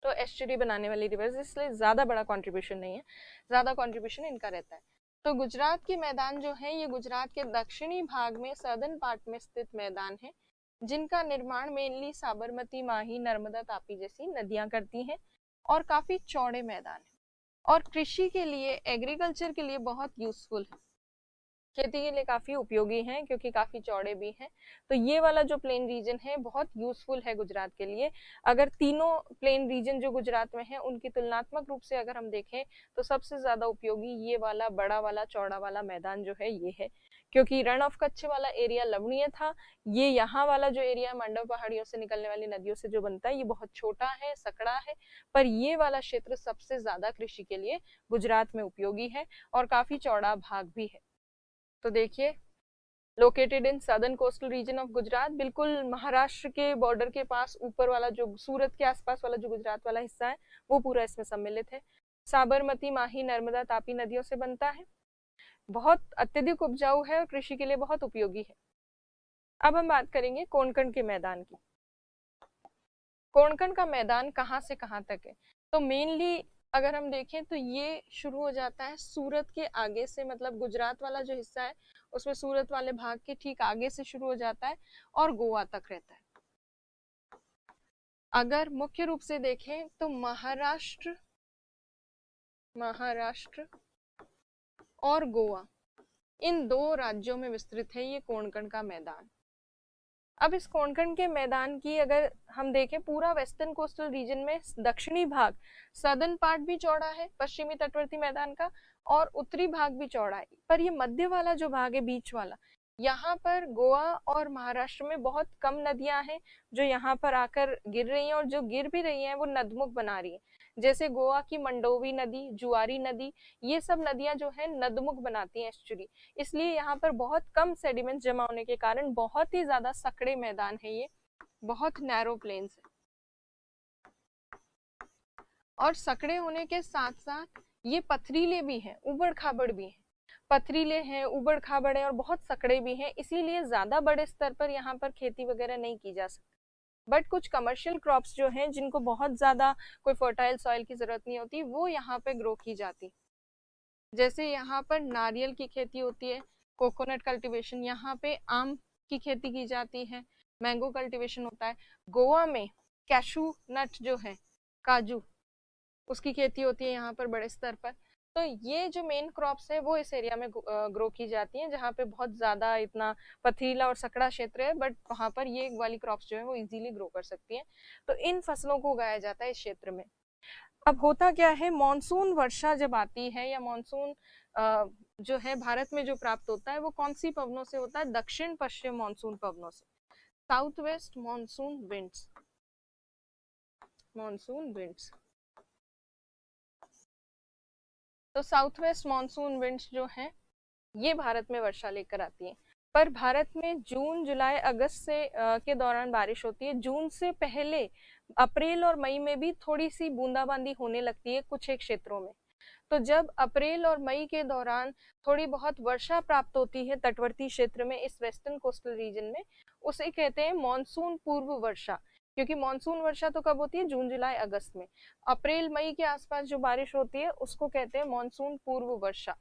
तो एस्चुरी बनाने वाली रिवर्स, इसलिए ज्यादा बड़ा कंट्रीब्यूशन नहीं है, ज्यादा कंट्रीब्यूशन इनका रहता है। तो गुजरात के मैदान जो है ये गुजरात के दक्षिणी भाग में सदर्न पार्ट में स्थित मैदान है, जिनका निर्माण मेनली साबरमती, माही, नर्मदा, तापी जैसी नदियां करती हैं, और काफी चौड़े मैदान है, और कृषि के लिए, एग्रीकल्चर के लिए बहुत यूजफुल है, खेती के लिए काफी उपयोगी हैं, क्योंकि काफी चौड़े भी हैं। तो ये वाला जो प्लेन रीजन है बहुत यूजफुल है गुजरात के लिए। अगर तीनों प्लेन रीजन जो गुजरात में है उनकी तुलनात्मक रूप से अगर हम देखें तो सबसे ज्यादा उपयोगी ये वाला बड़ा वाला चौड़ा वाला मैदान जो है ये है, क्योंकि रण ऑफ कच्छ वाला एरिया लवणीय था, ये यहाँ वाला जो एरिया मांडव पहाड़ियों से निकलने वाली नदियों से जो बनता है ये बहुत छोटा है, सकड़ा है, पर ये वाला क्षेत्र सबसे ज्यादा कृषि के लिए गुजरात में उपयोगी है, और काफी चौड़ा भाग भी है। तो देखिए located in southern coastal region of Gujarat, बिल्कुल महाराष्ट्र के बॉर्डर के पास, ऊपर वाला जो सूरत के आसपास वाला जो गुजरात वाला हिस्सा है वो पूरा इसमें सम्मिलित है। साबरमती, माही, नर्मदा, तापी नदियों से बनता है, बहुत अत्यधिक उपजाऊ है और कृषि के लिए बहुत उपयोगी है। अब हम बात करेंगे कोंकण के मैदान की। कोंकण का मैदान कहाँ से कहाँ तक है, तो मेनली अगर हम देखें तो ये शुरू हो जाता है सूरत के आगे से, मतलब गुजरात वाला जो हिस्सा है उसमें सूरत वाले भाग के ठीक आगे से शुरू हो जाता है और गोवा तक रहता है। अगर मुख्य रूप से देखें तो महाराष्ट्र, महाराष्ट्र और गोवा, इन दो राज्यों में विस्तृत है ये कोंकण का मैदान। अब इस कोंकण के मैदान की अगर हम देखें, पूरा वेस्टर्न कोस्टल रीजन में दक्षिणी भाग, सदर्न पार्ट भी चौड़ा है पश्चिमी तटवर्ती मैदान का, और उत्तरी भाग भी चौड़ा है, पर ये मध्य वाला जो भाग है, बीच वाला, यहाँ पर गोवा और महाराष्ट्र में बहुत कम नदियां हैं जो यहाँ पर आकर गिर रही हैं, और जो गिर भी रही हैं वो नदमुख बना रही हैं। जैसे गोवा की मंडोवी नदी, जुआरी नदी, ये सब नदियां जो है नदमुख बनाती हैं, एस्चुरी, इसलिए यहाँ पर बहुत कम सेडिमेंट जमा होने के कारण बहुत ही ज्यादा सकड़े मैदान है ये, बहुत नैरो प्लेन्स है। और सकड़े होने के साथ साथ ये पथरीले भी हैं, उबड़ खाबड़ भी हैं, पथरीले हैं, उबड़ खाबड़ है और बहुत सकड़े भी हैं, इसीलिए ज्यादा बड़े स्तर पर यहाँ पर खेती वगैरह नहीं की जा सकती। बट कुछ कमर्शियल क्रॉप्स जो हैं जिनको बहुत ज्यादा कोई फर्टाइल सॉइल की जरूरत नहीं होती, वो यहाँ पे ग्रो की जाती। जैसे यहाँ पर नारियल की खेती होती है, कोकोनट कल्टीवेशन, यहाँ पे आम की खेती की जाती है, मैंगो कल्टीवेशन होता है। गोवा में कैशू नट जो है, काजू, उसकी खेती होती है यहाँ पर बड़े स्तर पर। तो ये जो मेन क्रॉप्स है वो इस एरिया में ग्रो की जाती हैं, जहाँ पे बहुत ज्यादा इतना पथरीला और सकड़ा क्षेत्र है, बट वहाँ पर ये वाली क्रॉप्स जो है वो इजीली ग्रो कर सकती हैं। तो इन फसलों को उगाया जाता है इस क्षेत्र में। अब होता क्या है, मानसून वर्षा जब आती है, या मानसून जो है भारत में जो प्राप्त होता है वो कौन सी पवनों से होता है, दक्षिण पश्चिम मानसून पवनों से, south west monsoon winds, monsoon winds. तो साउथ वेस्ट मानसून विंड्स जो हैं ये भारत में वर्षा लेकर आती हैं, पर भारत में जून जुलाई अगस्त से के दौरान बारिश होती है। जून से पहले अप्रैल और मई में भी थोड़ी सी बूंदाबांदी होने लगती है कुछ एक क्षेत्रों में। तो जब अप्रैल और मई के दौरान थोड़ी बहुत वर्षा प्राप्त होती है तटवर्ती क्षेत्र में, इस वेस्टर्न कोस्टल रीजन में, उसे कहते हैं मॉनसून पूर्व वर्षा। क्योंकि मॉनसून वर्षा तो कब होती है? जून जुलाई अगस्त में। अप्रैल मई के आसपास जो बारिश होती है उसको कहते हैं मॉनसून पूर्व वर्षा।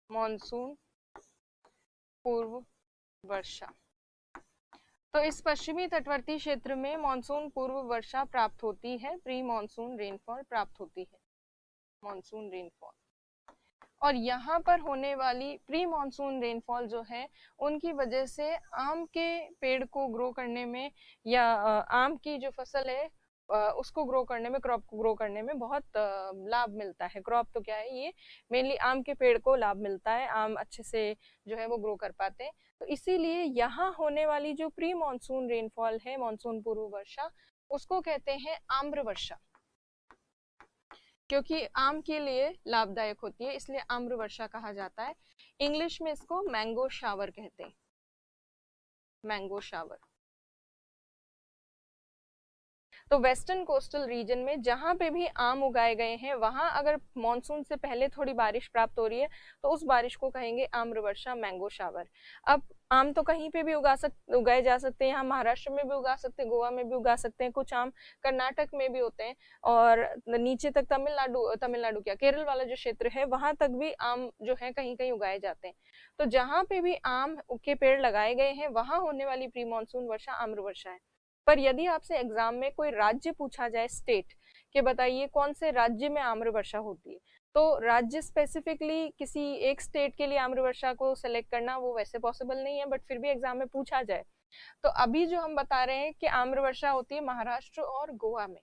मॉनसून पूर्व वर्षा। तो इस पश्चिमी तटवर्ती क्षेत्र में मॉनसून पूर्व वर्षा प्राप्त होती है, प्री मॉनसून रेनफॉल प्राप्त होती है, मॉनसून रेनफॉल। और यहाँ पर होने वाली प्री मॉनसून रेनफॉल जो है उनकी वजह से आम के पेड़ को ग्रो करने में, या आम की जो फसल है उसको ग्रो करने में, क्रॉप को ग्रो करने में बहुत लाभ मिलता है। क्रॉप तो क्या है, ये मेनली आम के पेड़ को लाभ मिलता है, आम अच्छे से जो है वो ग्रो कर पाते हैं। तो इसीलिए यहाँ होने वाली जो प्री मॉनसून रेनफॉल है, मॉनसून पूर्व वर्षा, उसको कहते हैं आम्र वर्षा। क्योंकि आम के लिए लाभदायक होती है इसलिए आम्र वर्षा कहा जाता है। इंग्लिश में इसको मैंगो शावर कहते हैं, मैंगो शावर। तो वेस्टर्न कोस्टल रीजन में जहां पे भी आम उगाए गए हैं वहां अगर मॉनसून से पहले थोड़ी बारिश प्राप्त हो रही है तो उस बारिश को कहेंगे आम्र वर्षा, मैंगो शावर। अब आम तो कहीं पे भी उगाए जा सकते हैं, यहाँ महाराष्ट्र में भी उगा सकते हैं, गोवा में भी उगा सकते हैं, कुछ आम कर्नाटक में भी होते हैं, और नीचे तक तमिलनाडु क्या केरल वाला जो क्षेत्र है वहां तक भी आम जो है कहीं कहीं उगाए जाते हैं। तो जहां पे भी आम के पेड़ लगाए गए हैं वहां होने वाली प्री मानसून वर्षा आम्र वर्षा है। पर यदि आपसे एग्जाम में कोई राज्य पूछा जाए, स्टेट, कि बताइए कौन से राज्य में आम्र वर्षा होती है, तो राज्य स्पेसिफिकली किसी एक स्टेट के लिए आम्र वर्षा को सिलेक्ट करना वो वैसे पॉसिबल नहीं है, बट फिर भी एग्जाम में पूछा जाए तो अभी जो हम बता रहे हैं कि आम्र वर्षा होती है महाराष्ट्र और गोवा में,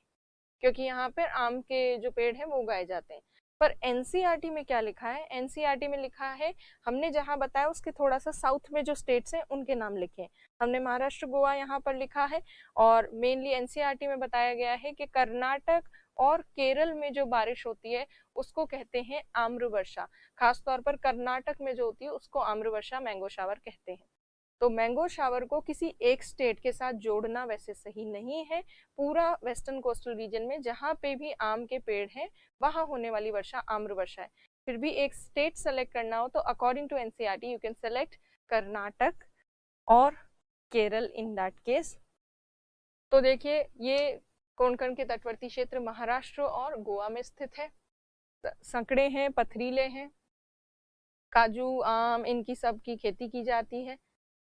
क्योंकि यहाँ पर आम के जो पेड़ हैं वो उगाए जाते हैं। पर एनसीईआरटी में क्या लिखा है? एनसीईआरटी में लिखा है, हमने जहां बताया उसके थोड़ा सा साउथ में जो स्टेट्स हैं उनके नाम लिखे हैं, हमने महाराष्ट्र गोवा यहाँ पर लिखा है, और मेनली एनसीईआरटी में बताया गया है कि कर्नाटक और केरल में जो बारिश होती है उसको कहते हैं आम्र वर्षा। खासतौर पर कर्नाटक में जो होती है उसको आम्र वर्षा, मैंगो शावर कहते हैं। तो मैंगो शावर को किसी एक स्टेट के साथ जोड़ना वैसे सही नहीं है। पूरा वेस्टर्न कोस्टल रीजन में जहां पे भी आम के पेड़ हैं वहां होने वाली वर्षा आम्र वर्षा है। फिर भी एक स्टेट सेलेक्ट करना हो तो according to NCERT you can select Karnataka और केरल इन दैट केस। तो देखिए ये कोंकण के तटवर्ती क्षेत्र महाराष्ट्र और गोवा में स्थित है, संकड़े हैं, पथरीले हैं, काजू आम इनकी सब की खेती की जाती है।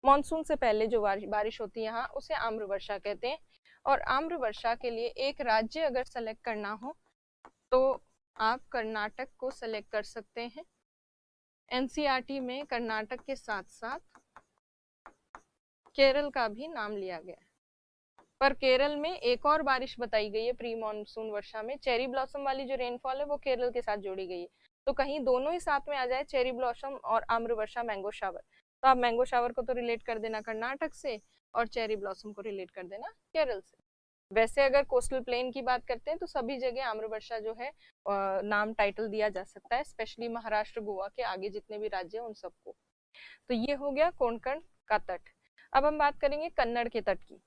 मॉनसून से पहले जो बारिश होती है यहाँ उसे आम्र वर्षा कहते हैं। और आम्र वर्षा के लिए एक राज्य अगर सेलेक्ट करना हो तो आप कर्नाटक को सेलेक्ट कर सकते हैं। एनसीईआरटी में कर्नाटक के साथ साथ केरल का भी नाम लिया गया है। पर केरल में एक और बारिश बताई गई है प्री मॉनसून वर्षा में, चेरी ब्लॉसम वाली जो रेनफॉल है वो केरल के साथ जोड़ी गई है। तो कहीं दोनों ही साथ में आ जाए, चेरी ब्लॉसम और आम्र वर्षा, मैंगो शावर, तो आप मैंगो शावर को तो रिलेट कर देना कर्नाटक से और चेरी ब्लॉसम को रिलेट कर देना केरल से। वैसे अगर कोस्टल प्लेन की बात करते हैं तो सभी जगह आम्र वर्षा जो है नाम टाइटल दिया जा सकता है, स्पेशली महाराष्ट्र गोवा के आगे जितने भी राज्य हैं उन सबको। तो ये हो गया कोंकण का तट। अब हम बात करेंगे कन्नड़ के तट की।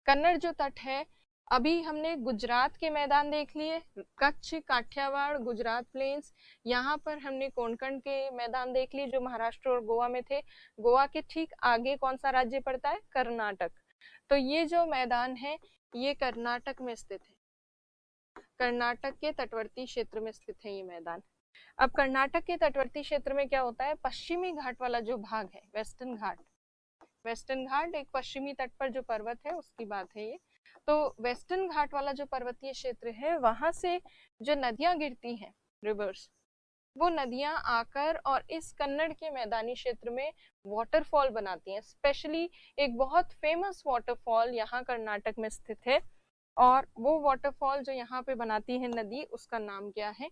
कन्नड़ जो तट है, अभी हमने गुजरात के मैदान देख लिए, कच्छ, काठियावाड़, गुजरात प्लेन्स, यहाँ पर हमने कोंकण के मैदान देख लिए जो महाराष्ट्र और गोवा में थे। गोवा के ठीक आगे कौन सा राज्य पड़ता है? कर्नाटक। तो ये जो मैदान है ये कर्नाटक में स्थित है, कर्नाटक के तटवर्ती क्षेत्र में स्थित है ये मैदान। अब कर्नाटक के तटवर्ती क्षेत्र में क्या होता है, पश्चिमी घाट वाला जो भाग है, वेस्टर्न घाट, वेस्टर्न घाट एक पश्चिमी तट पर जो पर्वत है उसकी बात है ये। तो वेस्टर्न घाट वाला जो पर्वतीय क्षेत्र है वहां से जो नदियां गिरती हैं, रिवर्स, वो नदियां आकर और इस कन्नड़ के मैदानी क्षेत्र में वाटरफॉल बनाती हैं। स्पेशली एक बहुत फेमस वाटरफॉल यहाँ कर्नाटक में स्थित है, और वो वाटरफॉल जो यहाँ पे बनाती है नदी, उसका नाम क्या है?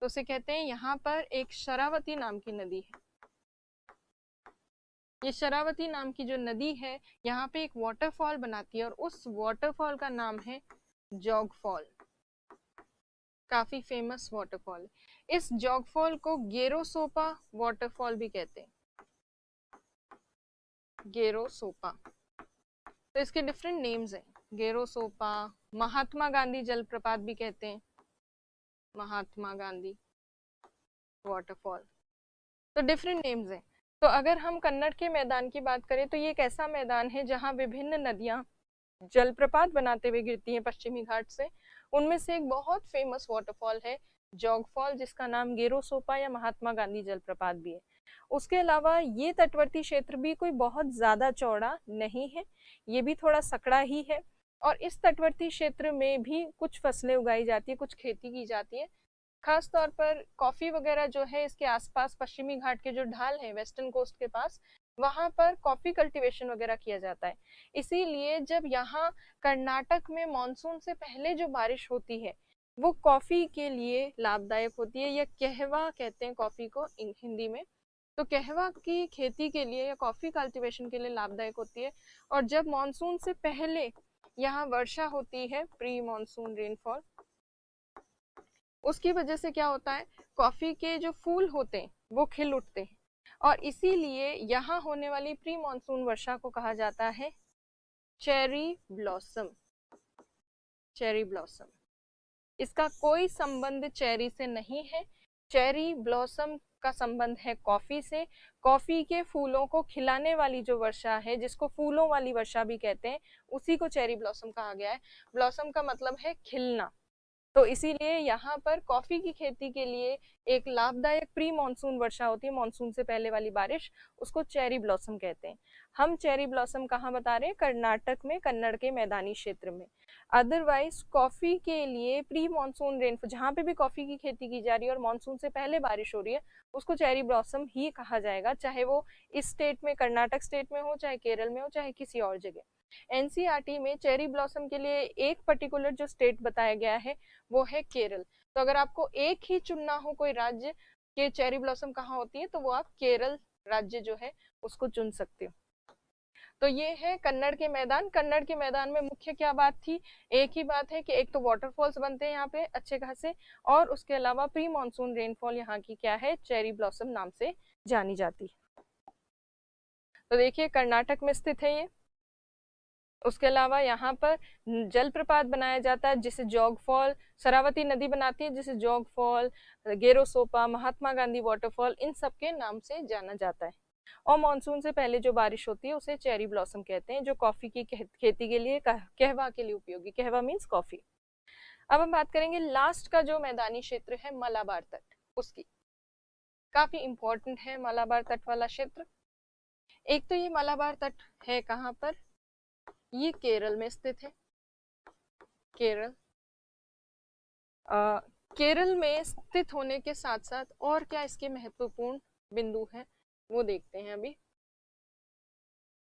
तो उसे कहते हैं, यहाँ पर एक शरावती नाम की नदी है। ये शरावती नाम की जो नदी है यहाँ पे एक वाटरफॉल बनाती है और उस वाटरफॉल का नाम है जोग फॉल। काफी फेमस वाटरफॉल है। इस जॉगफॉल को गेरोसोपा वाटरफॉल भी कहते हैं, गेरोसोपा। तो इसके डिफरेंट नेम्स हैं, गेरोसोपा, महात्मा गांधी जलप्रपात भी कहते हैं, महात्मा गांधी वाटरफॉल। तो डिफरेंट नेम्स हैं। तो अगर हम कन्नड़ के मैदान की बात करें तो ये एक ऐसा मैदान है जहाँ विभिन्न नदियां जलप्रपात बनाते हुए गिरती हैं पश्चिमी घाट से। उनमें से एक बहुत फेमस वाटरफॉल है जॉग फॉल, जिसका नाम गेरोसोपा या महात्मा गांधी जलप्रपात भी है। उसके अलावा ये तटवर्ती क्षेत्र भी कोई बहुत ज्यादा चौड़ा नहीं है, ये भी थोड़ा सकड़ा ही है। और इस तटवर्ती क्षेत्र में भी कुछ फसलें उगाई जाती है, कुछ खेती की जाती है। खास तौर पर कॉफी वगैरह जो है इसके आसपास पश्चिमी घाट के जो ढाल है वेस्टर्न कोस्ट के पास, वहां पर कॉफी कल्टीवेशन वगैरह किया जाता है। इसीलिए जब यहाँ कर्नाटक में मॉनसून से पहले जो बारिश होती है वो कॉफी के लिए लाभदायक होती है, या कहवा कहते हैं कॉफी को हिंदी में। तो कहवा की खेती के लिए या कॉफी कल्टीवेशन के लिए लाभदायक होती है। और जब मॉनसून से पहले यहाँ वर्षा होती है, प्री मॉनसून रेनफॉल, उसकी वजह से क्या होता है, कॉफी के जो फूल होते हैं वो खिल उठते हैं। और इसीलिए यहाँ होने वाली प्री मॉनसून वर्षा को कहा जाता है चेरी ब्लॉसम, चेरी ब्लॉसम। इसका कोई संबंध चेरी से नहीं है, चेरी ब्लॉसम का संबंध है कॉफी से। कॉफी के फूलों को खिलाने वाली जो वर्षा है, जिसको फूलों वाली वर्षा भी कहते हैं, उसी को चेरी ब्लॉसम कहा गया है। ब्लॉसम का मतलब है खिलना। तो इसीलिए यहाँ पर कॉफी की खेती के लिए एक लाभदायक प्री मॉनसून वर्षा होती है, मॉनसून से पहले वाली बारिश, उसको चेरी ब्लॉसम कहते हैं। हम चेरी ब्लॉसम कहाँ बता रहे हैं, कर्नाटक में, कन्नड़ के मैदानी क्षेत्र में। अदरवाइज कॉफी के लिए प्री मॉनसून रेनफॉल, जहाँ पे भी कॉफी की खेती की जा रही है और मॉनसून से पहले बारिश हो रही है, उसको चेरी ब्लॉसम ही कहा जाएगा, चाहे वो इस स्टेट में, कर्नाटक स्टेट में हो, चाहे केरल में हो, चाहे किसी और जगह। एनसीईआरटी में चेरी ब्लॉसम के लिए एक पर्टिकुलर जो स्टेट बताया गया है वो है केरल। तो अगर आपको एक ही चुनना हो कोई राज्य के चेरी ब्लॉसम कहाँ होती है, तो वो आप केरल राज्य जो है उसको चुन सकते हो। तो ये है कन्नड़ के मैदान। कन्नड़ के मैदान में मुख्य क्या बात थी, एक ही बात है कि एक तो वाटरफॉल्स बनते हैं यहाँ पे अच्छे खासे, और उसके अलावा प्री मॉनसून रेनफॉल यहाँ की क्या है, चेरी ब्लॉसम नाम से जानी जाती है। तो देखिए कर्नाटक में स्थित है ये। उसके अलावा यहाँ पर जलप्रपात बनाया जाता है जिसे जॉग फॉल, शरावती नदी बनाती है जिसे jog fall, गेरोसोपा, Mahatma Gandhi waterfall, इन सब के नाम से जाना जाता है। और मानसून से पहले जो बारिश होती है उसे चेरी ब्लॉसम कहते हैं, जो कॉफी की खेती के लिए, कहवा के लिए उपयोगी, कहवा मीन्स कॉफी। अब हम बात करेंगे लास्ट का जो मैदानी क्षेत्र है मलाबार तट, उसकी। काफी इंपॉर्टेंट है मलाबार तट वाला क्षेत्र। एक तो ये मलाबार तट है कहाँ पर, ये केरल में स्थित है। केरल, केरल में स्थित होने के साथ साथ और क्या इसके महत्वपूर्ण बिंदु हैं वो देखते हैं अभी।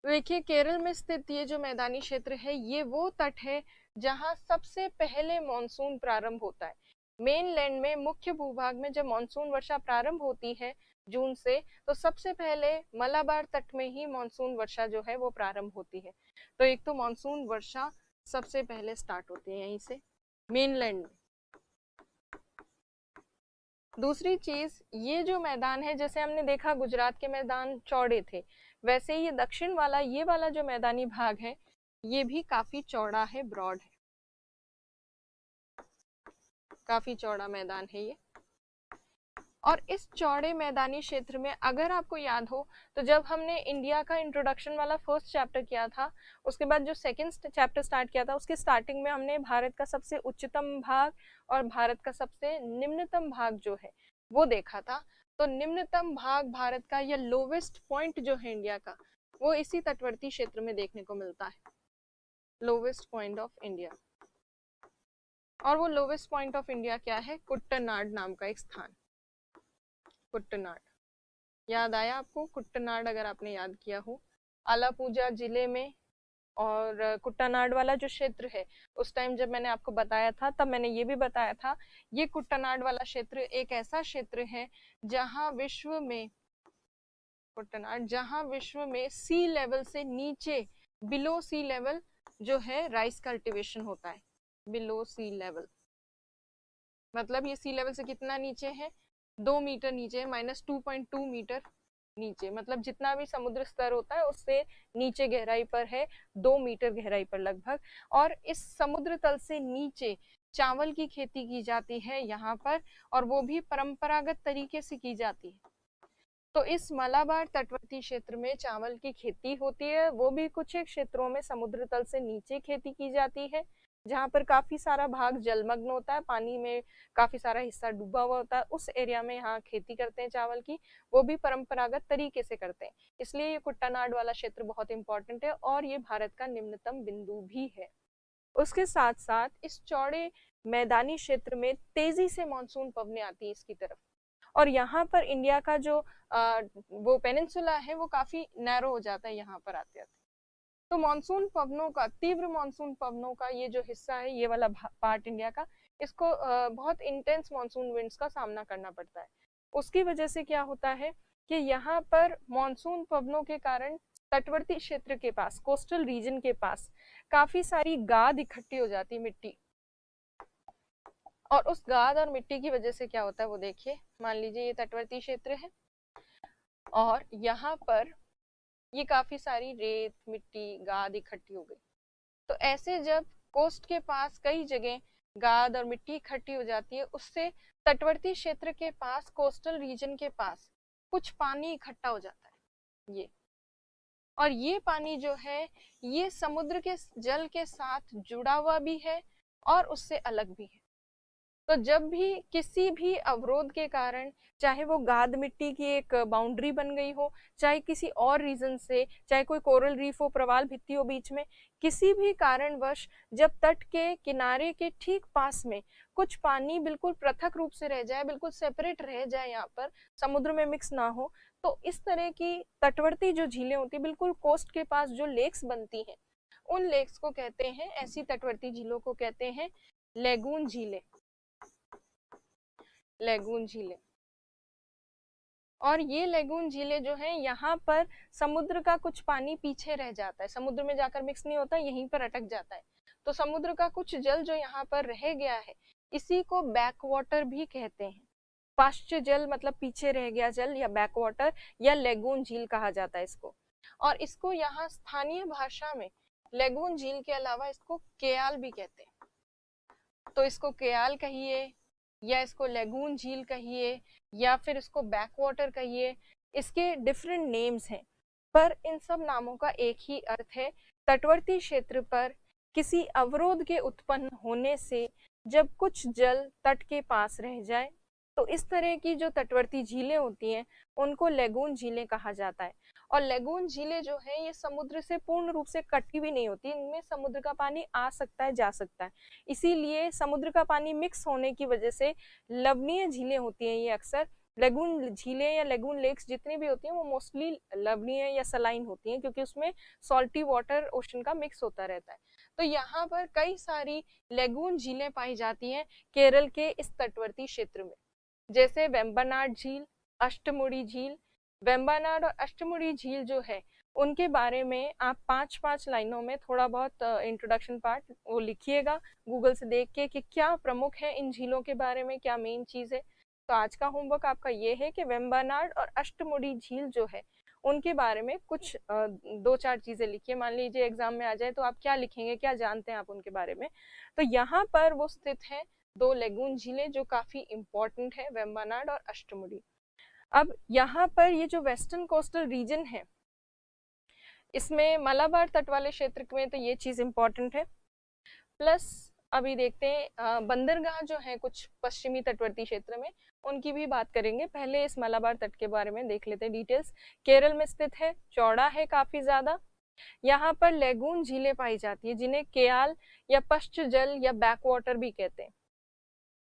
देखिए केरल में स्थित ये जो मैदानी क्षेत्र है ये वो तट है जहां सबसे पहले मॉनसून प्रारंभ होता है। मेनलैंड में मुख्य भूभाग में जब मॉनसून वर्षा प्रारंभ होती है जून से, तो सबसे पहले मलाबार तट में ही मॉनसून वर्षा जो है वो प्रारंभ होती है। तो एक तो मॉनसून वर्षा सबसे पहले स्टार्ट होती है यहीं से, मेनलैंड में। दूसरी चीज, ये जो मैदान है, जैसे हमने देखा गुजरात के मैदान चौड़े थे, वैसे ही ये दक्षिण वाला, ये वाला जो मैदानी भाग है ये भी काफी चौड़ा है, ब्रॉड है, काफी चौड़ा मैदान है ये। और इस चौड़े मैदानी क्षेत्र में अगर आपको याद हो तो जब हमने इंडिया का इंट्रोडक्शन वाला फर्स्ट चैप्टर किया था, उसके बाद जो सेकंड चैप्टर स्टार्ट किया था, उसके स्टार्टिंग में हमने भारत का सबसे उच्चतम भाग और भारत का सबसे निम्नतम भाग जो है वो देखा था। तो निम्नतम भाग भारत का या लोवेस्ट पॉइंट जो है इंडिया का, वो इसी तटवर्ती क्षेत्र में देखने को मिलता है, लोवेस्ट पॉइंट ऑफ इंडिया। और वो लोवेस्ट पॉइंट ऑफ इंडिया क्या है, कुट्टनाड नाम का एक स्थान, कुट्टनाड। याद आया आपको कुट्टनाड, अगर आपने याद किया हो, आलापूजा जिले में। और कुट्टानाड वाला जो क्षेत्र है, उस टाइम जब मैंने आपको बताया था तब मैंने ये भी बताया था, ये कुट्टानाड वाला क्षेत्र एक ऐसा क्षेत्र है जहां विश्व में, कुट्टानाड, जहां विश्व में सी लेवल से नीचे, बिलो सी लेवल जो है राइस कल्टीवेशन होता है, बिलो सी लेवल। मतलब ये सी लेवल से कितना नीचे है, 2 मीटर नीचे है, -2.2 मीटर नीचे, मतलब जितना भी समुद्र स्तर होता है उससे नीचे गहराई पर है, 2 मीटर गहराई पर लगभग। और इस समुद्र तल से नीचे चावल की खेती की जाती है यहाँ पर, और वो भी परंपरागत तरीके से की जाती है। तो इस मलाबार तटवर्ती क्षेत्र में चावल की खेती होती है, वो भी कुछ एक क्षेत्रों में समुद्र तल से नीचे खेती की जाती है, जहाँ पर काफी सारा भाग जलमग्न होता है, पानी में काफी सारा हिस्सा डूबा हुआ होता है, उस एरिया में यहाँ खेती करते हैं चावल की, वो भी परंपरागत तरीके से करते हैं। इसलिए ये कुट्टानाड वाला क्षेत्र बहुत इंपॉर्टेंट है और ये भारत का निम्नतम बिंदु भी है। उसके साथ साथ इस चौड़े मैदानी क्षेत्र में तेजी से मानसून पवनें आती है इसकी तरफ, और यहाँ पर इंडिया का जो वो पेनिनसुला है वो काफी नैरो हो जाता है यहाँ पर आते आते। तो मानसून पवनों का, तीव्र मानसून पवनों का ये जो हिस्सा है, ये वाला पार्ट इंडिया का, इसको बहुत इंटेंस मानसून विंड्स का सामना करना पड़ता है। उसकी वजह से क्या होता है कि यहाँ पर मानसून पवनों के कारण तटवर्ती क्षेत्र के पास, कोस्टल रीजन के पास काफी सारी गाद इकट्ठी हो जाती है, मिट्टी, और उस गाद और मिट्टी की वजह से क्या होता है वो देखिए। मान लीजिए ये तटवर्ती क्षेत्र है और यहाँ पर ये काफी सारी रेत, मिट्टी, गाद इकट्ठी हो गई। तो ऐसे जब कोस्ट के पास कई जगह गाद और मिट्टी इकट्ठी हो जाती है, उससे तटवर्ती क्षेत्र के पास, कोस्टल रीजन के पास कुछ पानी इकट्ठा हो जाता है ये, और ये पानी जो है ये समुद्र के जल के साथ जुड़ा हुआ भी है और उससे अलग भी है। तो जब भी किसी भी अवरोध के कारण, चाहे वो गाद मिट्टी की एक बाउंड्री बन गई हो, चाहे किसी और रीजन से, चाहे कोई कोरल रीफ हो, प्रवाल भित्ति हो बीच में, किसी भी कारणवश जब तट के किनारे के ठीक पास में कुछ पानी बिल्कुल पृथक रूप से रह जाए, बिल्कुल सेपरेट रह जाए, यहाँ पर समुद्र में मिक्स ना हो, तो इस तरह की तटवर्ती जो झीलें होती है, बिल्कुल कोस्ट के पास जो लेक्स बनती हैं, उन लेक्स को कहते हैं, ऐसी तटवर्ती झीलों को कहते हैं लेगून झीलें, लेगून झीलें। और ये लेगून झीलें जो हैं, यहाँ पर समुद्र का कुछ पानी पीछे रह जाता है, समुद्र में जाकर मिक्स नहीं होता, यहीं पर अटक जाता है। तो समुद्र का कुछ जल जो यहाँ पर रह गया है, इसी को बैक वाटर भी कहते हैं। पाश्च जल मतलब पीछे रह गया जल, या बैक वाटर या लेगून झील कहा जाता है इसको। और इसको यहाँ स्थानीय भाषा में लेगून झील के अलावा इसको केयाल भी कहते हैं। तो इसको केयाल कहिए, या इसको लेगून झील कहिए, या फिर इसको बैक वाटर कहिए, इसके डिफरेंट नेम्स हैं, पर इन सब नामों का एक ही अर्थ है, तटवर्ती क्षेत्र पर किसी अवरोध के उत्पन्न होने से जब कुछ जल तट के पास रह जाए, तो इस तरह की जो तटवर्ती झीलें होती हैं उनको लेगून झीलें कहा जाता है। और लेगून झीलें जो है ये समुद्र से पूर्ण रूप से कटी भी नहीं होती, इनमें समुद्र का पानी आ सकता है, जा सकता है, इसीलिए समुद्र का पानी मिक्स होने की वजह से लवणीय झीलें होती हैं ये अक्सर। लेगून झीलें या लेगून लेक्स जितनी भी होती हैं वो मोस्टली लवणीय या सलाइन होती हैं, क्योंकि उसमें सॉल्टी वाटर ओशन का मिक्स होता रहता है। तो यहाँ पर कई सारी लेगून झीलें पाई जाती हैं केरल के इस तटवर्ती क्षेत्र में, जैसे वेम्बनाड झील, अष्टमुड़ी झील। वेम्बनाड और अष्टमुड़ी झील जो है उनके बारे में आप 5-5 लाइनों में थोड़ा बहुत इंट्रोडक्शन पार्ट वो लिखिएगा गूगल से देख के कि क्या प्रमुख है इन झीलों के बारे में, क्या मेन चीज है। तो आज का होमवर्क आपका ये है कि वेम्बनाड और अष्टमुड़ी झील जो है उनके बारे में कुछ 2-4 चीजें लिखिए। मान लीजिए एग्जाम में आ जाए तो आप क्या लिखेंगे, क्या जानते हैं आप उनके बारे में। तो यहाँ पर वो स्थित है 2 लेगून झीलें जो काफी इंपॉर्टेंट है, वेम्बनाड और अष्टमुड़ी। अब यहाँ पर ये जो वेस्टर्न कोस्टल रीजन है, इसमें मलाबार तट वाले क्षेत्र में तो ये चीज इंपॉर्टेंट है। प्लस अभी देखते हैं बंदरगाह जो है कुछ पश्चिमी तटवर्ती क्षेत्र में, उनकी भी बात करेंगे। पहले इस मलाबार तट के बारे में देख लेते हैं डिटेल्स। केरल में स्थित है, चौड़ा है काफी ज्यादा, यहाँ पर लेगून झीलें पाई जाती है जिन्हें केयाल या पश्च जल या बैक वाटर भी कहते हैं,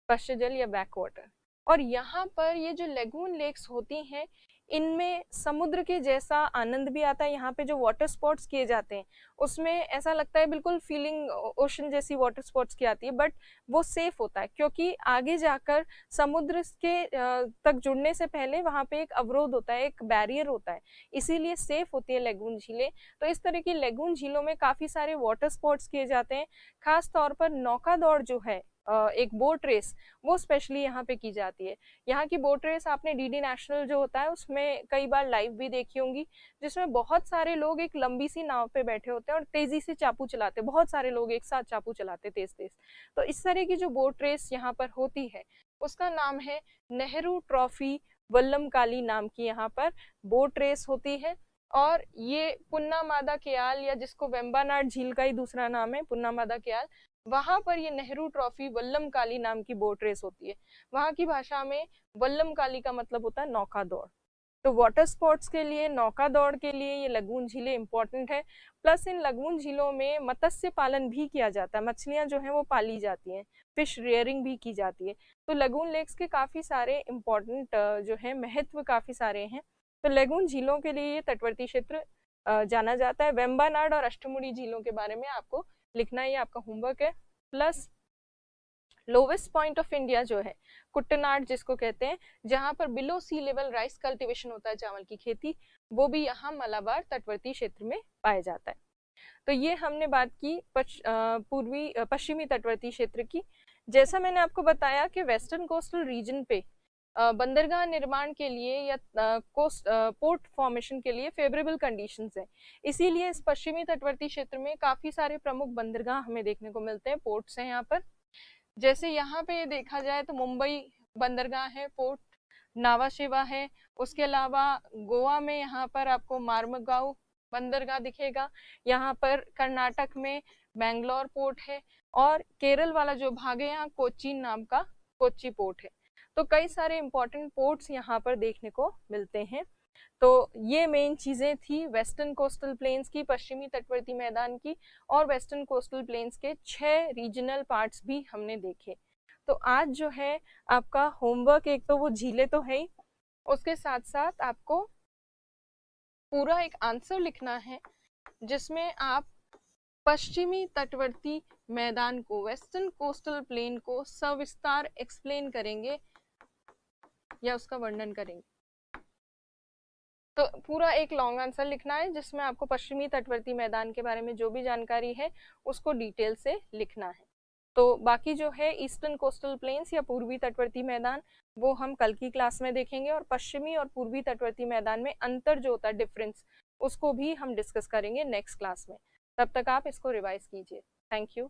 पश्च जल या बैक वाटर। और यहाँ पर ये जो लेगून लेक्स होती हैं इनमें समुद्र के जैसा आनंद भी आता है। यहाँ पे जो वाटर स्पोर्ट्स किए जाते हैं उसमें ऐसा लगता है बिल्कुल फीलिंग ओशन जैसी वाटर स्पोर्ट्स की आती है, बट वो सेफ होता है क्योंकि आगे जाकर समुद्र के तक जुड़ने से पहले वहाँ पे एक अवरोध होता है, एक बैरियर होता है, इसीलिए सेफ होती है लेगून झीलें। तो इस तरह की लेगून झीलों में काफी सारे वाटर स्पोर्ट्स किए जाते हैं, खास तौर पर नौका दौड़ जो है एक बोट रेस, वो स्पेशली यहाँ पे की जाती है। यहाँ की बोट रेस आपने डीडी नेशनल जो होता है उसमें कई बार लाइव भी देखी होंगी, जिसमें बहुत सारे लोग एक लंबी सी नाव पे बैठे होते हैं और तेजी से चापू चलाते हैं, बहुत सारे लोग एक साथ चापू चलाते तेज तेज। तो इस तरह की जो बोट रेस यहाँ पर होती है उसका नाम है नेहरू ट्रॉफी वल्लम नाम की यहाँ पर बोट रेस होती है। और ये पुन्नामादा कयाल, या जिसको वेम्बानाड झील का ही दूसरा नाम है पुन्नामादा कयाल, वहां पर ये नेहरू ट्रॉफी वल्लम नाम की बोट रेस होती है। वहां की भाषा में वल्लम का मतलब होता है नौका दौड़। तो वाटर स्पोर्ट्स के लिए, नौका दौड़ के लिए ये लगून झीलें इंपॉर्टेंट है। प्लस इन लगून झीलों में मत्स्य पालन भी किया जाता है, मछलियां जो हैं वो पाली जाती हैं, फिश रेयरिंग भी की जाती है। तो लगून लेक्स के काफी सारे इंपॉर्टेंट जो है महत्व काफी सारे हैं। तो लगून झीलों के लिए ये तटवर्ती क्षेत्र जाना जाता है। वेम्बानाड और अष्टमुड़ी झीलों के बारे में आपको लिखना, ये आपका होमवर्क है। Plus lowest point of India जो है कुट्टनाड जिसको कहते हैं, जहां पर बिलो सी लेवल राइस कल्टीवेशन होता है, चावल की खेती, वो भी यहाँ मलाबार तटवर्ती क्षेत्र में पाया जाता है। तो ये हमने बात की पश्चिमी तटवर्ती क्षेत्र की। जैसा मैंने आपको बताया कि वेस्टर्न कोस्टल रीजन पे बंदरगाह निर्माण के लिए या पोर्ट फॉर्मेशन के लिए फेवरेबल कंडीशंस हैं, इसीलिए इस पश्चिमी तटवर्ती क्षेत्र में काफी सारे प्रमुख बंदरगाह हमें देखने को मिलते हैं, पोर्ट्स हैं यहाँ पर। जैसे यहाँ पे देखा जाए तो मुंबई बंदरगाह है, पोर्ट नावाशेवा है। उसके अलावा गोवा में यहाँ पर आपको मार्मगांव बंदरगाह दिखेगा। यहाँ पर कर्नाटक में बैंगलोर पोर्ट है, और केरल वाला जो भाग है यहाँ कोच्चि नाम का कोच्चि पोर्ट है। तो कई सारे इंपॉर्टेंट पोर्ट्स यहाँ पर देखने को मिलते हैं। तो ये मेन चीजें थी वेस्टर्न कोस्टल प्लेन्स की, पश्चिमी तटवर्ती मैदान की, और वेस्टर्न कोस्टल प्लेन्स के 6 रीजनल पार्ट्स भी हमने देखे। तो आज जो है आपका होमवर्क, एक तो वो झीलें तो है ही, उसके साथ साथ आपको पूरा एक आंसर लिखना है जिसमें आप पश्चिमी तटवर्ती मैदान को, वेस्टर्न कोस्टल प्लेन को सविस्तार एक्सप्लेन करेंगे या उसका वर्णन करेंगे। तो पूरा एक लॉन्ग आंसर लिखना है जिसमें आपको पश्चिमी तटवर्ती मैदान के बारे में जो भी जानकारी है उसको डिटेल से लिखना है। तो बाकी जो है ईस्टर्न कोस्टल प्लेन्स या पूर्वी तटवर्ती मैदान, वो हम कल की क्लास में देखेंगे, और पश्चिमी और पूर्वी तटवर्ती मैदान में अंतर जो होता है, डिफरेंस, उसको भी हम डिस्कस करेंगे नेक्स्ट क्लास में। तब तक आप इसको रिवाइज कीजिए। Thank you.